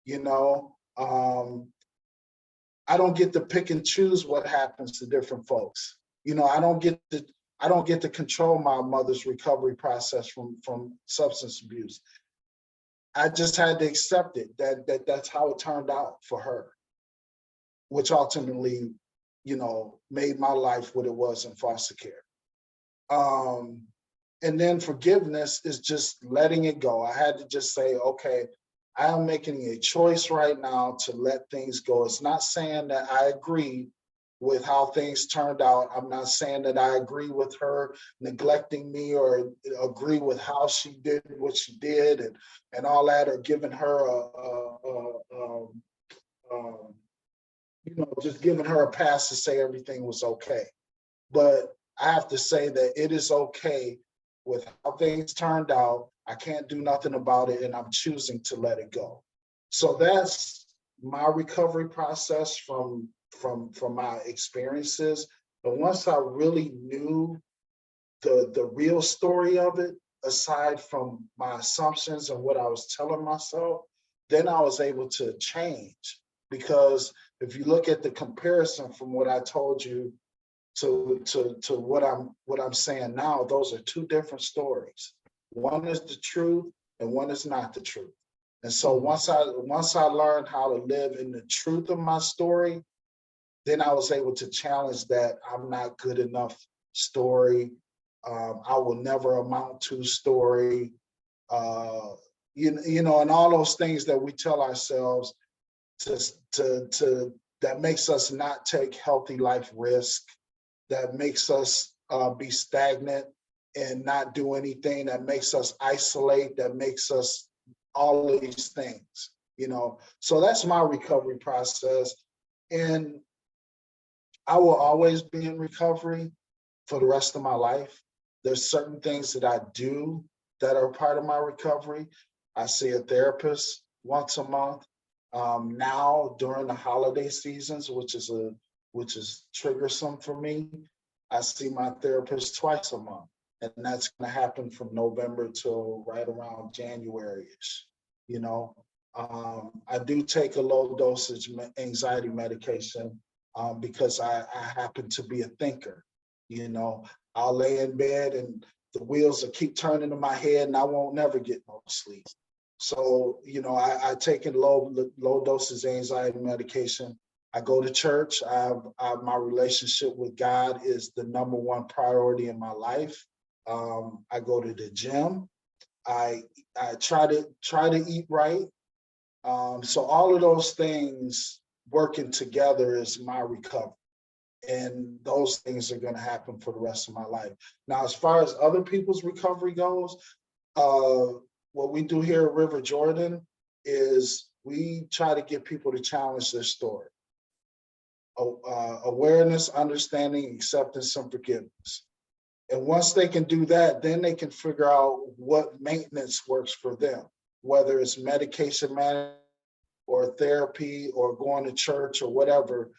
You know, I don't get to pick and choose what happens to different folks. You know, I don't get to control my mother's recovery process from substance abuse. I just had to accept it that's how it turned out for her, which ultimately, you know, made my life what it was in foster care. And then forgiveness is just letting it go. I had to just say, okay, I am making a choice right now to let things go. It's not saying that I agree with how things turned out. I'm not saying that I agree with her neglecting me or agree with how she did what she did and all that, or giving her you know, just giving her a pass to say everything was okay. But I have to say that it is okay with how things turned out. I can't do nothing about it, and I'm choosing to let it go. So that's my recovery process from my experiences. But once I really knew the real story of it, aside from my assumptions and what I was telling myself, then I was able to change. Because if you look at the comparison from what I told you to what I'm saying now, those are two different stories. One is the truth and one is not the truth. And so once I learned how to live in the truth of my story, then I was able to challenge that I'm not good enough story. I will never amount to story. Uh, you know, and all those things that we tell ourselves to that makes us not take healthy life risk, that makes us be stagnant and not do anything, that makes us isolate, that makes us all of these things, you know. So that's my recovery process. And I will always be in recovery for the rest of my life. There's certain things that I do that are part of my recovery. I see a therapist once a month. Now during the holiday seasons, which is triggersome for me, I see my therapist twice a month, and that's going to happen from November till right around January-ish. You know, I do take a low dosage anxiety medication because I happen to be a thinker. You know, I'll lay in bed and the wheels will keep turning in my head, and I won't never get no sleep. So, you know, I take in low doses anxiety medication. I go to church. My relationship with God is the number one priority in my life. I go to the gym. I try to eat right. So all of those things working together is my recovery. And those things are going to happen for the rest of my life. Now, as far as other people's recovery goes, uh, what we do here at River Jordan is we try to get people to challenge their story. Awareness, understanding, acceptance, and forgiveness. And once they can do that, then they can figure out what maintenance works for them, whether it's medication management or therapy or going to church or whatever.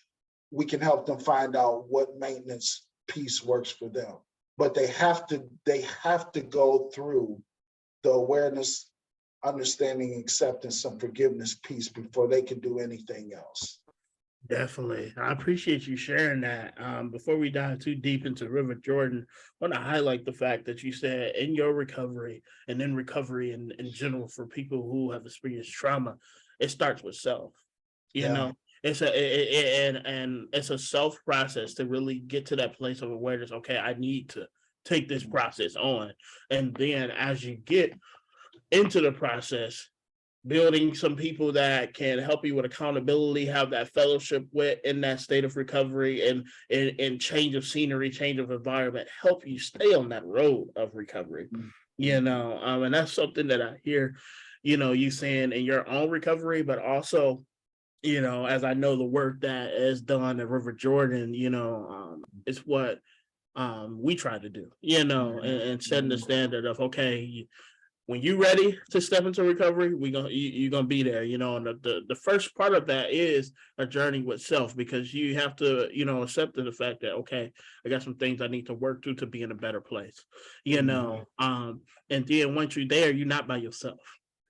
We can help them find out what maintenance piece works for them. But they have to go through the awareness, understanding, acceptance, and forgiveness piece before they can do anything else. Definitely. I appreciate you sharing that. Before we dive too deep into River Jordan, I want to highlight the fact that you said in your recovery and in recovery in general for people who have experienced trauma, it starts with self. You Yeah. know, and it's a self process to really get to that place of awareness. Okay, I need to take this process on, and then as you get into the process, building some people that can help you with accountability, have that fellowship with in that state of recovery, and change of scenery, change of environment, help you stay on that road of recovery. And that's something that I hear, you saying in your own recovery, but also, as I know the work that is done at River Jordan, it's what we try to do, and setting the standard of, okay, when you're ready to step into recovery, you're gonna be there, and the first part of that is a journey with self, because you have to, accept the fact that, okay, I got some things I need to work through to be in a better place, and then once you're there, you're not by yourself,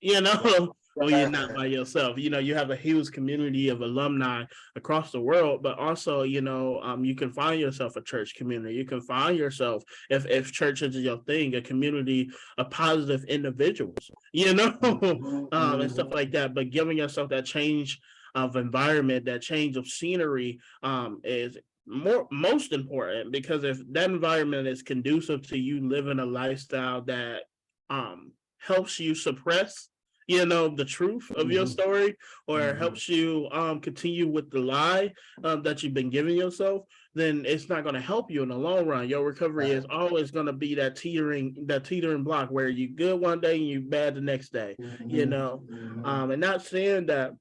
you know. Well, you're not by yourself. You have a huge community of alumni across the world, but also, you can find yourself a church community. You can find yourself, if church is your thing, a community of positive individuals, and stuff like that. But giving yourself that change of environment, that change of scenery, is most important, because if that environment is conducive to you living a lifestyle that helps you suppress, the truth of your story, or helps you continue with the lie that you've been giving yourself, then it's not going to help you in the long run. Your recovery is always going to be that teetering block, where you good one day and you bad the next day, and not saying that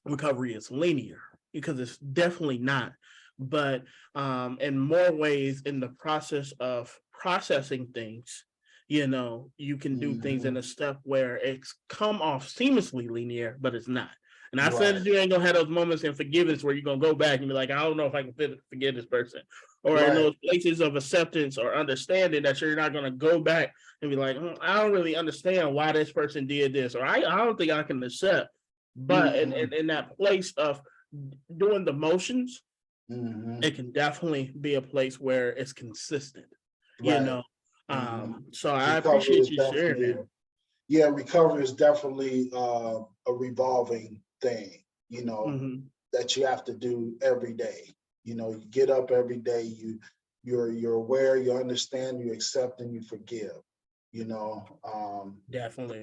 recovery is linear, because it's definitely not. But in more ways, in the process of processing things, you can do things in a step where it's come off seamlessly linear, but it's not. And I said that you ain't gonna have those moments in forgiveness where you're gonna go back and be like, I don't know if I can forgive this person, or in those places of acceptance or understanding, that you're not gonna go back and be like, I don't really understand why this person did this, or I don't think I can accept. But in that place of doing the motions, it can definitely be a place where it's consistent, so I Recovery appreciate is you sharing definitely, that. recovery is definitely a revolving thing, that you have to do every day. You get up every day, you're aware, you understand, you accept, and you forgive. Definitely.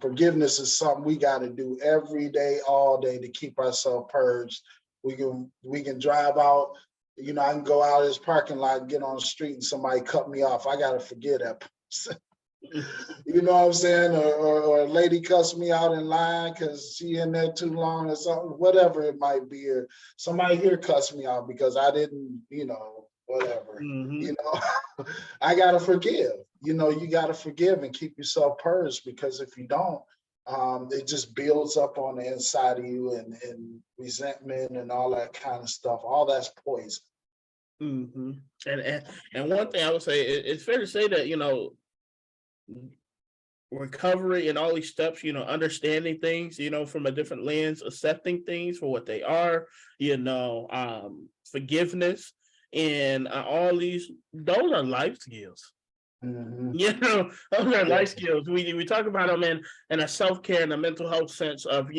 Forgiveness is something we got to do every day, all day, to keep ourselves purged. We can drive out. I can go out of this parking lot, get on the street, and somebody cut me off. I got to forgive that person. You know what I'm saying? Or a lady cuss me out in line because she in there too long or something, whatever it might be. Or somebody here cuss me out because I didn't, whatever. I gotta forgive. You gotta forgive and keep yourself purged, because if you don't, it just builds up on the inside of you, and resentment and all that kind of stuff. All that's poison. And one thing I would say, it's fair to say that, recovery and all these steps, understanding things, from a different lens, accepting things for what they are, forgiveness, and all those are life skills. Those are life skills. We talk about them in a self-care and a mental health sense of,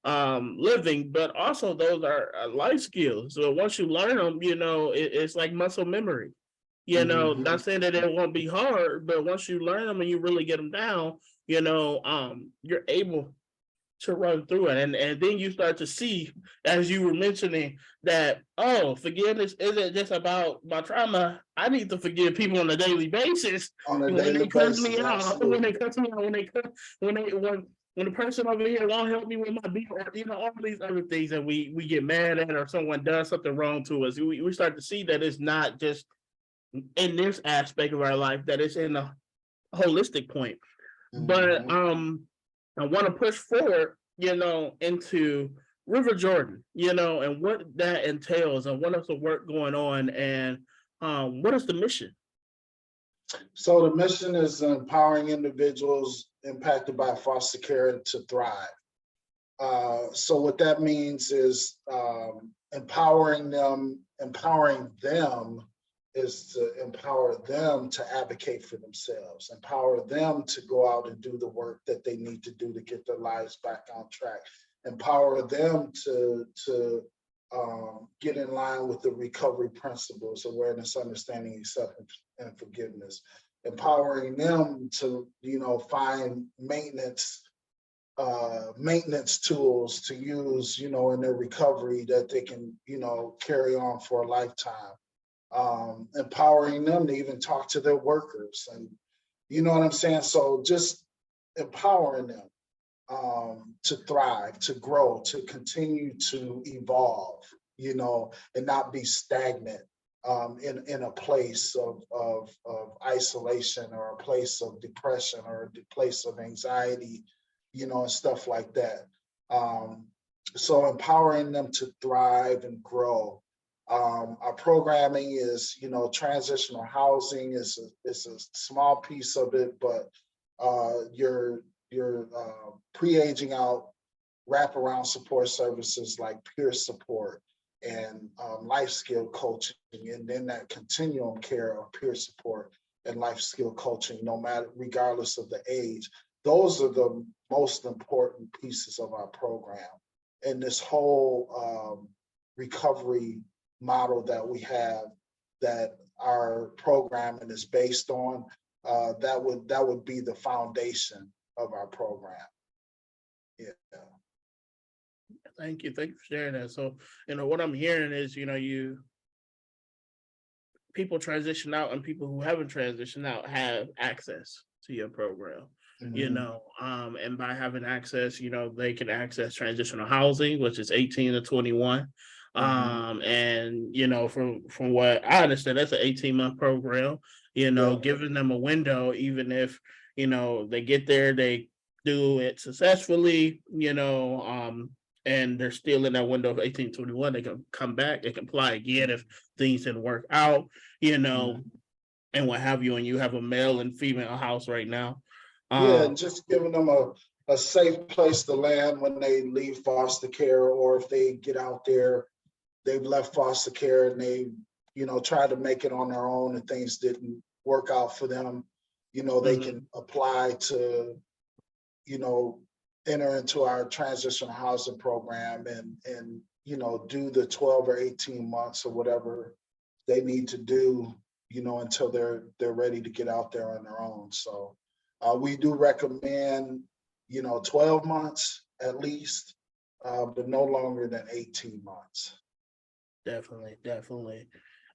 living, but also those are life skills. So once you learn them, it's like muscle memory. Not saying that it won't be hard, but once you learn them and you really get them down, you're able to run through it. And then you start to see, as you were mentioning, that, forgiveness isn't just about my trauma. I need to forgive people on a daily basis. When they cuss me out, when the person over here won't help me with my bill, all these other things that we get mad at, or someone does something wrong to us, we start to see that it's not just in this aspect of our life, that it's in a holistic point. But I want to push forward, into River Jordan, and what that entails, and what is the work going on, and what is the mission? So the mission is empowering individuals impacted by foster care to thrive. So what that means is empowering them is to empower them to advocate for themselves, empower them to go out and do the work that they need to do to get their lives back on track. empower them to get in line with the recovery principles: awareness, understanding, acceptance, and forgiveness. Empowering them to, find maintenance tools to use, in their recovery that they can, carry on for a lifetime. Empowering them to even talk to their workers, and you know what I'm saying? So just empowering them to thrive, to grow, to continue to evolve, and not be stagnant in a place of isolation, or a place of depression, or a place of anxiety, and stuff like that. So empowering them to thrive and grow. Our programming is, transitional housing is a small piece of it, but your pre-aging out wraparound support services like peer support and life skill coaching, and then that continuum care of peer support and life skill coaching, regardless of the age. Those are the most important pieces of our program. And this whole recovery model that we have, that our programming is based on, that would be the foundation of our program. Yeah. Thank you for sharing that. So, what I'm hearing is, people transition out, and people who haven't transitioned out have access to your program. And by having access, they can access transitional housing, which is 18 to 21. And from what I understand, that's an 18-month program, giving them a window, even if they get there, they do it successfully, and they're still in that window of 18 to 21, they can come back, they can apply again if things didn't work out, and what have you, and you have a male and female house right now. Yeah, and just giving them a safe place to land when they leave foster care, or if they get out there, they've left foster care and they, tried to make it on their own and things didn't work out for them. They can apply to, enter into our transitional housing program and do the 12 or 18 months or whatever they need to do, until they're ready to get out there on their own. So we do recommend, 12 months at least, but no longer than 18 months. Definitely.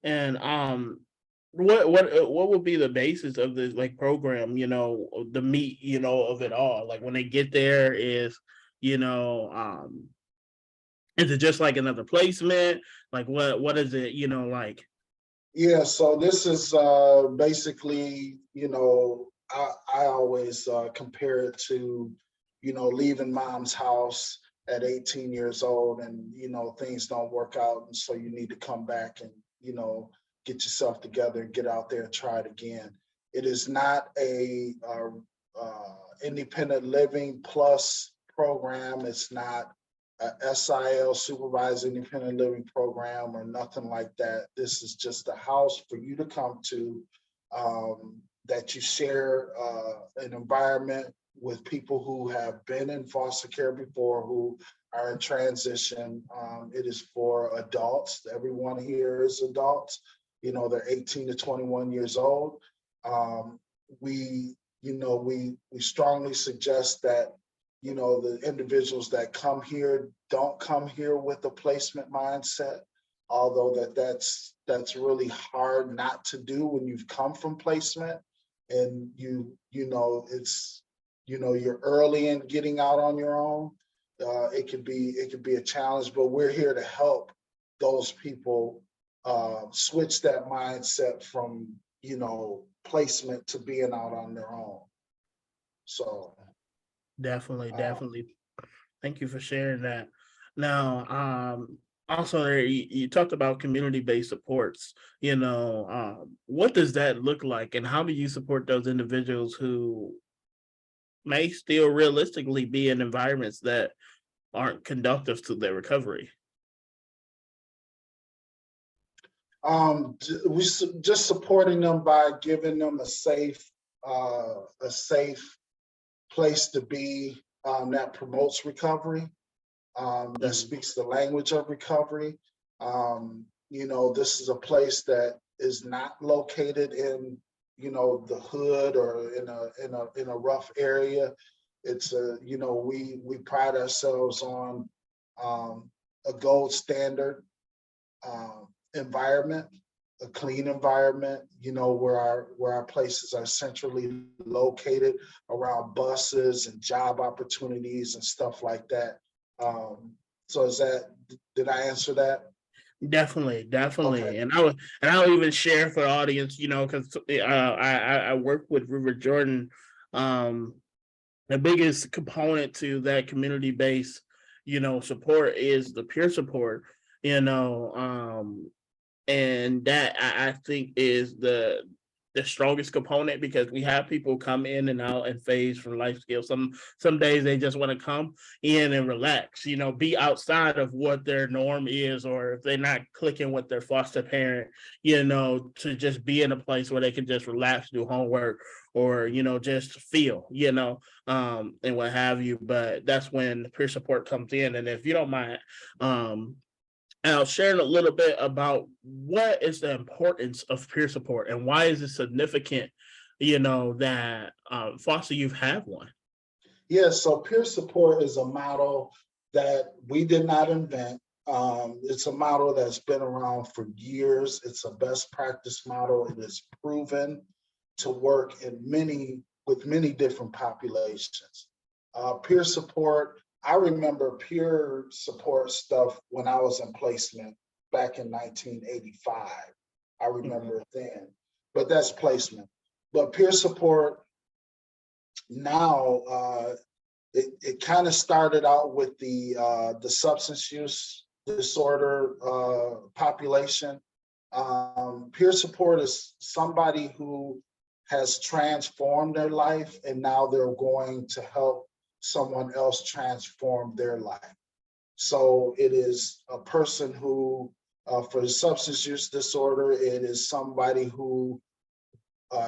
And what would be the basis of this program, the meat, of it all? Like when they get there, is it just like another placement? Like what is it, like? Yeah, so this is basically, I always compare it to, leaving mom's house at 18 years old, and things don't work out, and so you need to come back and get yourself together and get out there and try it again. It is not a independent living plus program. It's not a SIL, supervised independent living program, or nothing like that. This is just a house for you to come to, that you share an environment with people who have been in foster care before, who are in transition. It is for adults. Everyone here is adults. They're 18 to 21 years old. We strongly suggest that, the individuals that come here don't come here with a placement mindset, although that's really hard not to do when you've come from placement, and it's, you're early in getting out on your own. It could be a challenge, but we're here to help those people switch that mindset from, placement to being out on their own. So Definitely. Thank you for sharing that. Now, also you talked about community-based supports. What does that look like, and how do you support those individuals who may still realistically be in environments that aren't conducive to their recovery? We just supporting them by giving them a safe place to be, that promotes recovery. that speaks the language of recovery. This is a place that is not located in, the hood or in a rough area. It's we pride ourselves on a gold standard environment, a clean environment, where our places are centrally located around buses and job opportunities and stuff like that. So did I answer that? Definitely, Okay. definitely, and I'll even share for the audience, because I work with River Jordan. The biggest component to that community based, support is the peer support, you know, and that I think is the strongest component, because we have people come in and out and phase from life skills. Some days they just want to come in and relax, be outside of what their norm is, or if they're not clicking with their foster parent, to just be in a place where they can just relax, do homework, or just feel, and what have you. But that's when peer support comes in. And if you don't mind, I'll share a little bit about what is the importance of peer support and why is it significant, that foster youth have one. Yeah, so peer support is a model that we did not invent. It's a model that's been around for years. It's a best practice model. It is proven to work with many different populations. Peer support, I remember peer support stuff when I was in placement back in 1985. I remember it then, but that's placement. But peer support now, it kind of started out with the substance use disorder population. Peer support is somebody who has transformed their life and now they're going to help someone else transform their life. So it is a person who, for the substance use disorder, it is somebody who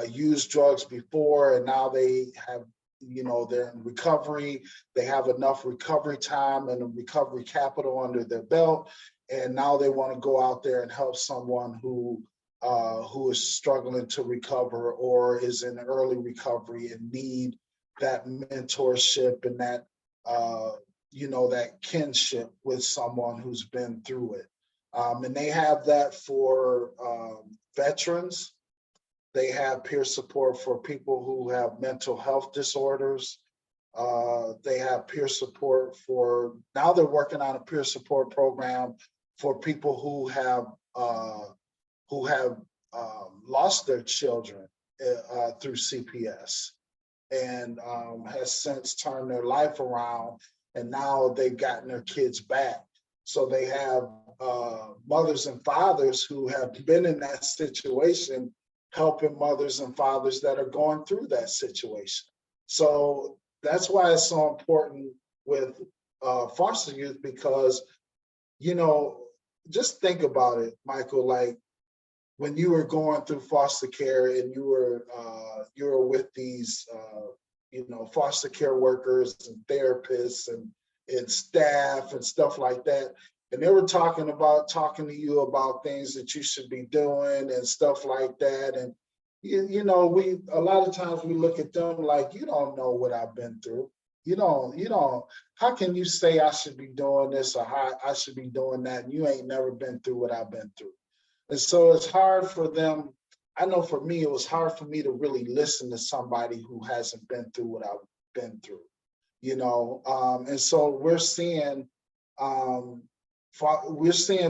used drugs before and now they have, they're in recovery. They have enough recovery time and recovery capital under their belt, and now they want to go out there and help someone who is struggling to recover or is in early recovery and need that mentorship and that that kinship with someone who's been through it. And they have that for veterans. They have peer support for people who have mental health disorders. They have peer support now they're working on a peer support program for people who have lost their children through CPS and has since turned their life around, and now they've gotten their kids back. So they have mothers and fathers who have been in that situation, helping mothers and fathers that are going through that situation. So that's why it's so important with foster youth, because, just think about it, Michael, like when you were going through foster care and you were with these, foster care workers and therapists and staff and stuff like that. And they were talking to you about things that you should be doing and stuff like that. And, we, a lot of times we look at them like, you don't know what I've been through. You don't, how can you say I should be doing this or how I should be doing that? And you ain't never been through what I've been through. And so it's hard for them. I know for me, it was hard for me to really listen to somebody who hasn't been through what I've been through, and so we're seeing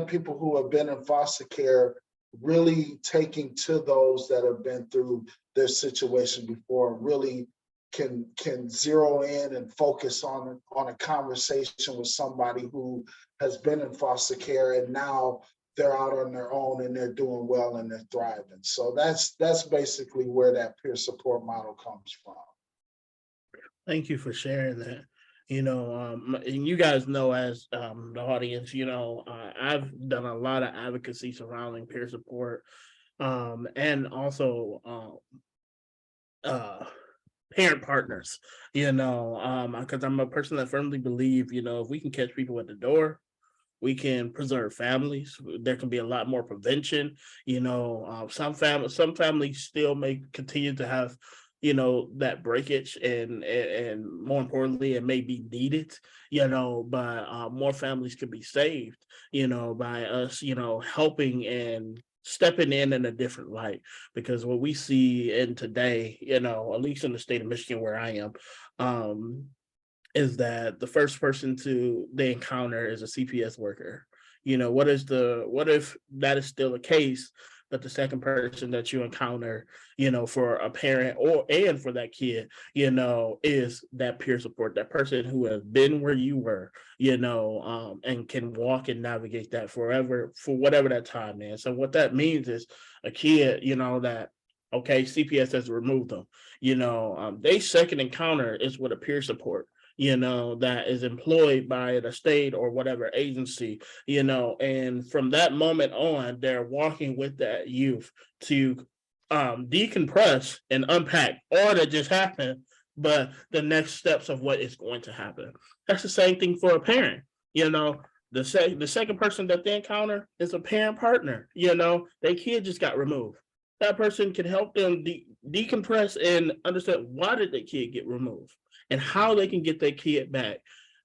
people who have been in foster care really taking to those that have been through their situation before, and really can zero in and focus on a conversation with somebody who has been in foster care and now they're out on their own and they're doing well and they're thriving. So that's basically where that peer support model comes from. Thank you for sharing that. And you guys know, as the audience, I've done a lot of advocacy surrounding peer support, and also parent partners, because I'm a person that firmly believe, if we can catch people at the door, we can preserve families. There can be a lot more prevention. Some families still may continue to have, that breakage, and more importantly, it may be needed. But more families could be saved. By us, helping and stepping in a different light. Because what we see in today, at least in the state of Michigan where I am, um, is that the first person they encounter is a CPS worker. What if that is still the case, but the second person that you encounter, for a parent and for that kid, is that peer support, that person who has been where you were, and can walk and navigate that forever for whatever that time is. So what that means is a kid, that okay, CPS has removed them. They second encounter is with a peer support, that is employed by the state or whatever agency, and from that moment on, they're walking with that youth to decompress and unpack all that just happened, but the next steps of what is going to happen. That's the same thing for a parent, the second person that they encounter is a parent partner, their kid just got removed. That person can help them decompress and understand why did their kid get removed and how they can get their kid back,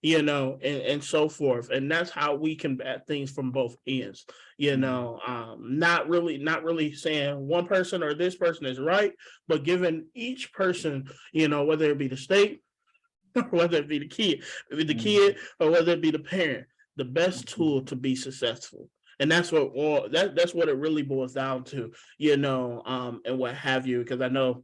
and so forth. And that's how we combat things from both ends, not really saying one person or this person is right, but giving each person, whether it be the state, or whether it be the kid, or whether it be the parent, the best tool to be successful. And that's that's what it really boils down to, and what have you, because I know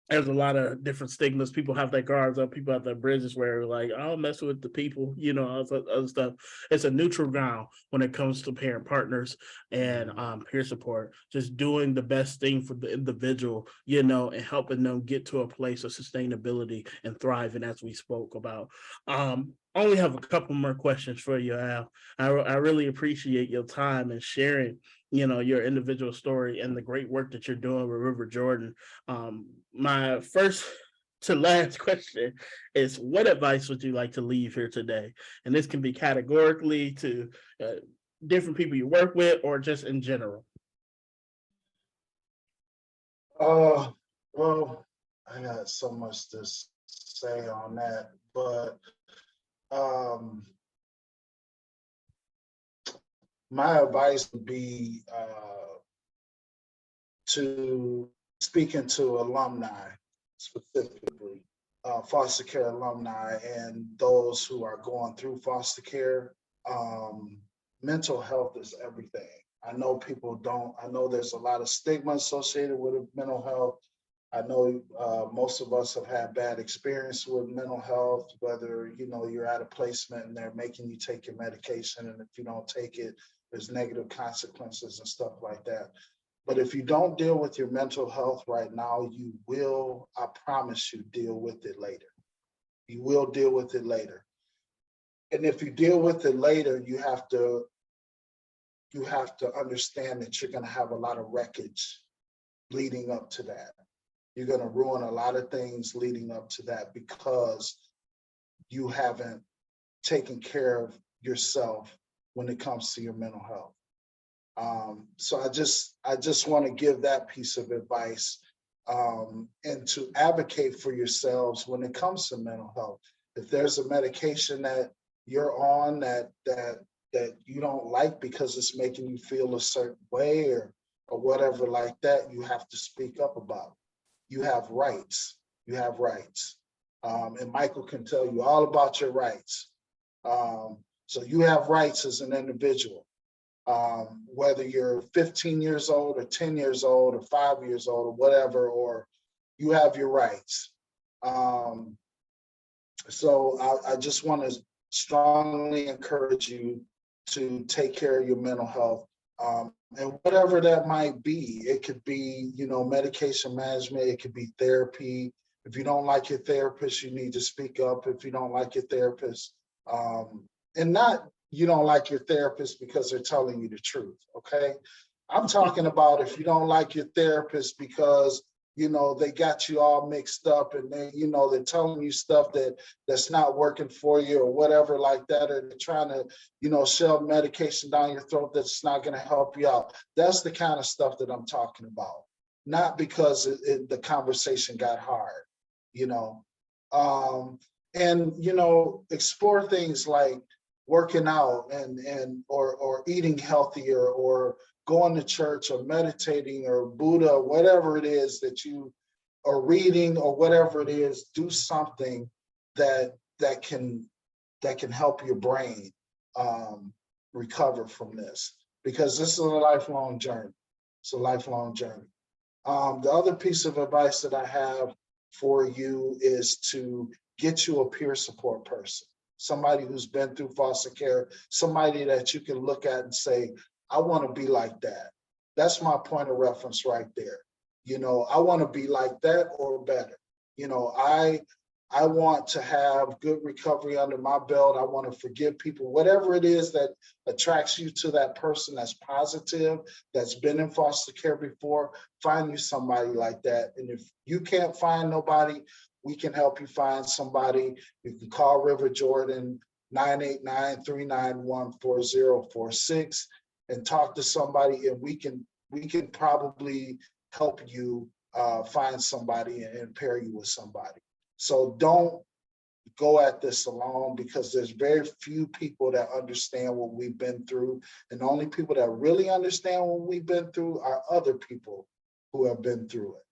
there's a lot of different stigmas. People have their guards up. People have their bridges where like, I don't mess with the people, other stuff. It's a neutral ground when it comes to parent partners and peer support. Just doing the best thing for the individual, and helping them get to a place of sustainability and thriving, as we spoke about. Only have a couple more questions for you, Al. I really appreciate your time and sharing, your individual story and the great work that you're doing with River Jordan. My first to last question is, what advice would you like to leave here today? And this can be categorically to different people you work with or just in general. Well, I got so much to say on that, but my advice would be to speaking to alumni, specifically foster care alumni and those who are going through foster care. Mental health is everything. I know there's a lot of stigma associated with mental health. I know most of us have had bad experience with mental health, whether, you're at a placement and they're making you take your medication, and if you don't take it, there's negative consequences and stuff like that. But if you don't deal with your mental health right now, you will, I promise you, deal with it later. You will deal with it later. And if you deal with it later, you have to understand that you're going to have a lot of wreckage leading up to that. You're going to ruin a lot of things leading up to that because you haven't taken care of yourself when it comes to your mental health. So I just want to give that piece of advice, and to advocate for yourselves when it comes to mental health. If there's a medication that you're on that you don't like because it's making you feel a certain way or whatever like that, you have to speak up about it. You have rights. You have rights. And Michael can tell you all about your rights. So you have rights as an individual. Whether you're 15 years old or 10 years old or 5 years old or whatever, or you have your rights. So I just want to strongly encourage you to take care of your mental health. And whatever that might be, it could be, medication management, it could be therapy. If you don't like your therapist, you need to speak up if you don't like your therapist. And not you don't like your therapist because they're telling you the truth, okay? I'm talking about if you don't like your therapist because they got you all mixed up, and they're telling you stuff that's not working for you or whatever like that, or they're trying to, shove medication down your throat that's not going to help you out. That's the kind of stuff that I'm talking about. Not because the conversation got hard, you know. And explore things like working out or eating healthier or going to church or meditating or Buddha, whatever it is that you are reading or whatever it is. Do something that can help your brain recover from this, because this is a lifelong journey. It's a lifelong journey. The other piece of advice that I have for you is to get you a peer support person, somebody who's been through foster care, somebody that you can look at and say, I want to be like that. That's my point of reference right there. I want to be like that or better. I want to have good recovery under my belt. I want to forgive people, whatever it is that attracts you to that person that's positive, that's been in foster care before. Find you somebody like that. And if you can't find nobody, we can help you find somebody. You can call River Jordan 989-391-4046 and talk to somebody, and we can probably help you find somebody and pair you with somebody. So don't go at this alone, because there's very few people that understand what we've been through. And the only people that really understand what we've been through are other people who have been through it.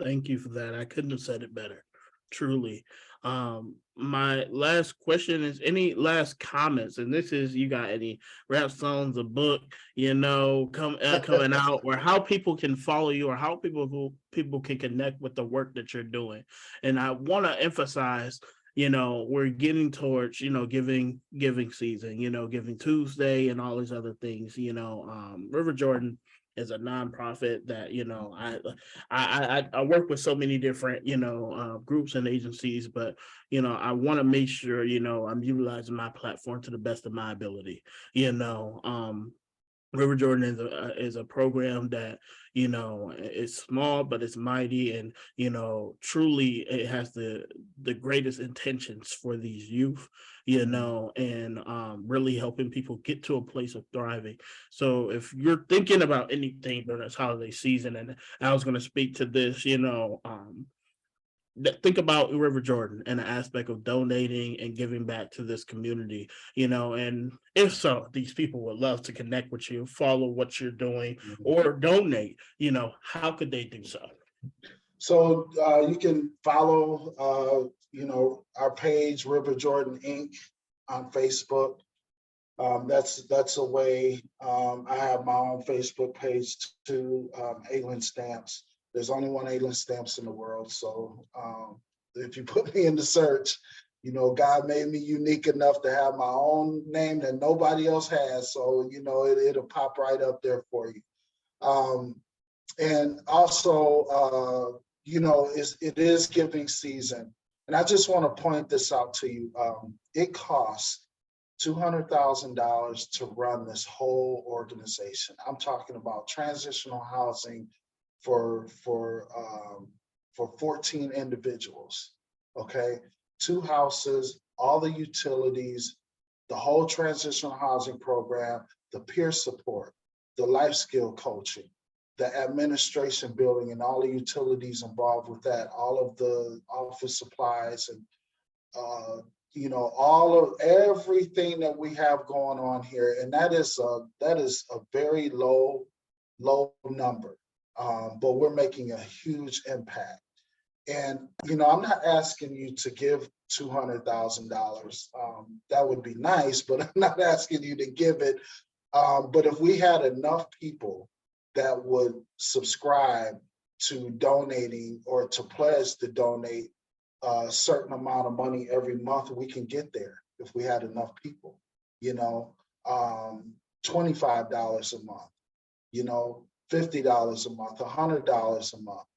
Thank you for that. I couldn't have said it better. Truly. My last question is, any last comments? And this is, you got any rap songs, a book, coming out, or how people can follow you, or how people can connect with the work that you're doing. And I want to emphasize, we're getting towards, giving season, Giving Tuesday and all these other things. River Jordan is a nonprofit that I work with so many different groups and agencies, but I want to make sure I'm utilizing my platform to the best of my ability. River Jordan is a program that is small, but it's mighty, and truly it has the greatest intentions for these youth, and really helping people get to a place of thriving. So if you're thinking about anything during this holiday season, and I was going to speak to this, think about River Jordan and the aspect of donating and giving back to this community, and if so, these people would love to connect with you, follow what you're doing, or donate, how could they do so? So you can follow, our page, River Jordan Inc. on Facebook. That's a way. I have my own Facebook page too, Aylin Stamps. There's only one Aylin Stamps in the world. So if you put me in the search, God made me unique enough to have my own name that nobody else has. So, it'll pop right up there for you. And also, it is giving season. And I just want to point this out to you. It costs $200,000 to run this whole organization. I'm talking about transitional housing for 14 individuals. Okay, 2 houses, all the utilities, the whole transitional housing program, the peer support, the life skill coaching, the administration building and all the utilities involved with that, all of the office supplies and all of everything that we have going on here. And that is a very low number, but we're making a huge impact. And I'm not asking you to give $200,000. That would be nice, but I'm not asking you to give it. But if we had enough people that would subscribe to donating or to pledge to donate a certain amount of money every month, we can get there if we had enough people. $25 a month, $50 a month, $100 a month.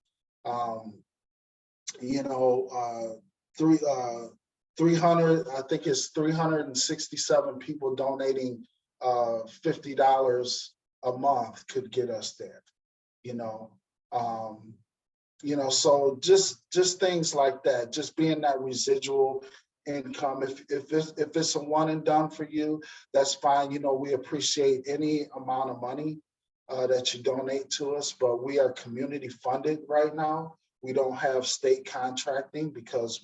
300, I think it's 367 people donating $50 a month could get us there. Um, so just things like that, just being that residual income. If it's a one and done for you, that's fine. We appreciate any amount of money that you donate to us, but we are community funded right now. We don't have state contracting because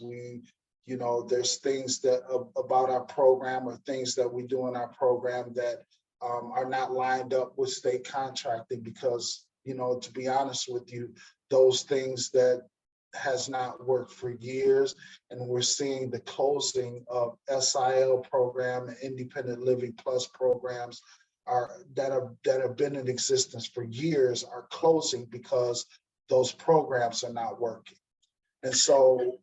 there's things that about our program or things that we do in our program that are not lined up with state contracting because, to be honest with you, those things that has not worked for years, and we're seeing the closing of SIL program and Independent Living Plus programs that have been in existence for years are closing because those programs are not working. And so,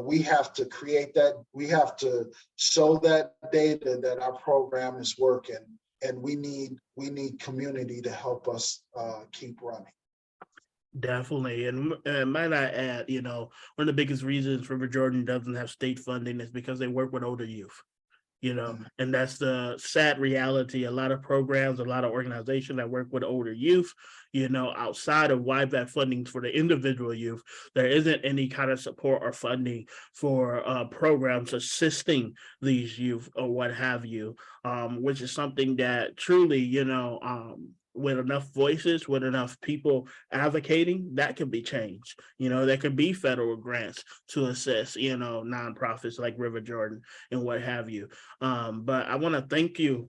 we have to create that, we have to show that data that our program is working, and we need community to help us keep running. Definitely. And might I add, one of the biggest reasons River Jordan doesn't have state funding is because they work with older youth. And that's the sad reality. A lot of programs, a lot of organizations that work with older youth, outside of YVAC funding for the individual youth, there isn't any kind of support or funding for programs assisting these youth or what have you, which is something that truly, with enough voices, with enough people advocating, that can be changed. There could be federal grants to assist, nonprofits like River Jordan and what have you. But I want to thank you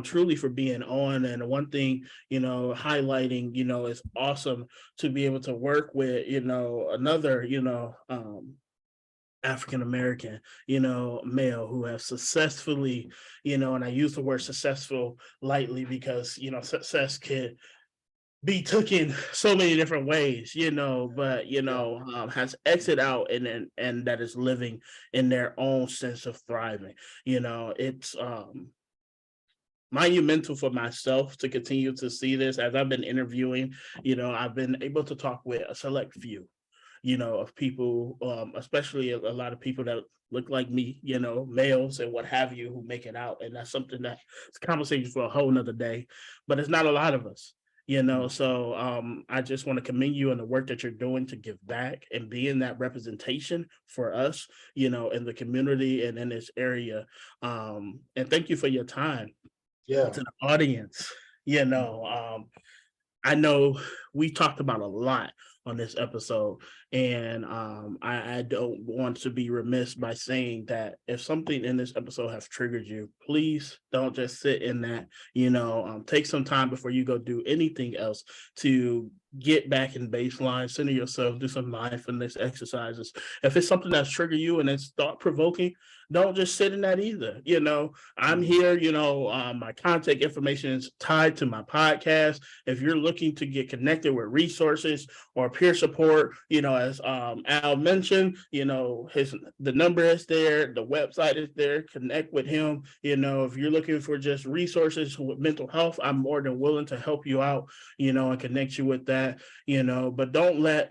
truly for being on. And one thing, highlighting, it's awesome to be able to work with, another, African American, male who have successfully, and I use the word successful lightly because, success can be taken so many different ways, but has exit out and that is living in their own sense of thriving. It's monumental for myself to continue to see this as I've been interviewing. I've been able to talk with a select few, of people, especially a lot of people that look like me, males and what have you, who make it out. And that's something that it's a conversation for a whole nother day, but it's not a lot of us. So I just want to commend you on the work that you're doing to give back and being that representation for us, in the community and in this area. And thank you for your time. Yeah. To the audience. I know we talked about a lot on this episode, and I don't want to be remiss by saying that if something in this episode has triggered you, please don't just sit in that. Take some time before you go do anything else to get back in baseline, center yourself, do some mindfulness exercises. If it's something that's triggered you and it's thought provoking, don't just sit in that either. I'm here. My contact information is tied to my podcast. If you're looking to get connected with resources or peer support, as Al mentioned, the number is there, the website is there. Connect with him. If you're looking for just resources with mental health, I'm more than willing to help you out, and connect you with that. But don't let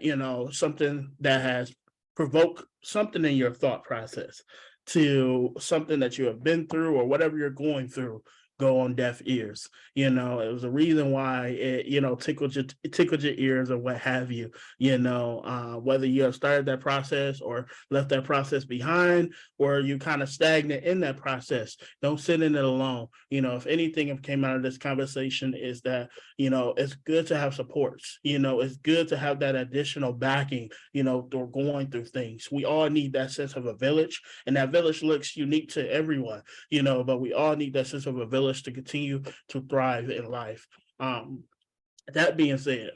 something that has provoked something in your thought process to something that you have been through or whatever you're going through go on deaf ears. It was a reason why it tickled your ears or what have you. Whether you have started that process or left that process behind, or you kind of stagnant in that process, don't sit in it alone. If anything have came out of this conversation is that it's good to have supports. It's good to have that additional backing. Through going through things, we all need that sense of a village, and that village looks unique to everyone. But we all need that sense of a village to continue to thrive in life. That being said,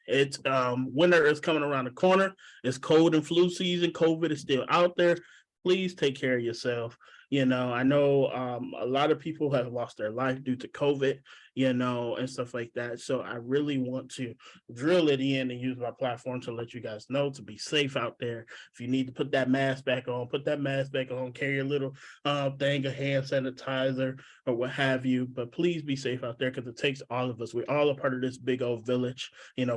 it's winter is coming around the corner. It's cold and flu season. COVID is still out there. Please take care of yourself. I know a lot of people have lost their life due to COVID, and stuff like that. So I really want to drill it in and use my platform to let you guys know to be safe out there. If you need to put that mask back on, put that mask back on, carry a little thing of hand sanitizer or what have you. But please be safe out there because it takes all of us. We're all a part of this big old village,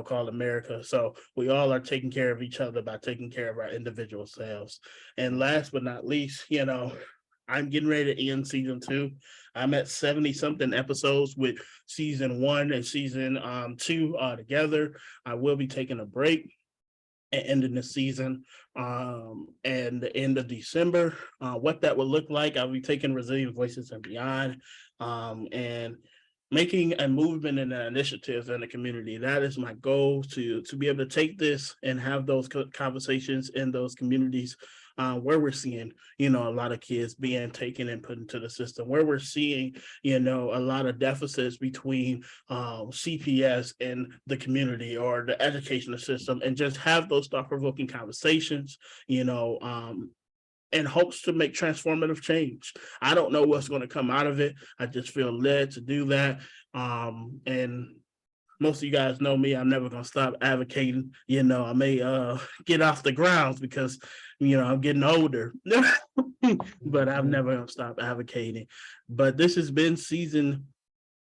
called America. So we all are taking care of each other by taking care of our individual selves. And last but not least, I'm getting ready to end season 2. I'm at 70 something episodes with season 1 and season 2 together. I will be taking a break and ending the season and the end of December. What that will look like, I'll be taking Resilient Voices and Beyond and making a movement and an initiative in the community. That is my goal, to be able to take this and have those conversations in those communities where we're seeing, a lot of kids being taken and put into the system, where we're seeing, a lot of deficits between CPS and the community or the educational system, and just have those thought-provoking conversations, in hopes to make transformative change. I don't know what's going to come out of it. I just feel led to do that. And most of you guys know me. I'm never gonna stop advocating. I may get off the grounds because I'm getting older, but I'm never gonna stop advocating. But this has been season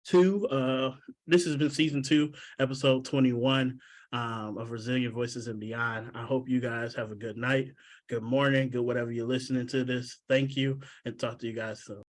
2. This has been season 2, episode 21 of Resilient Voices and Beyond. I hope you guys have a good night, good morning, good whatever you're listening to this. Thank you, and talk to you guys soon.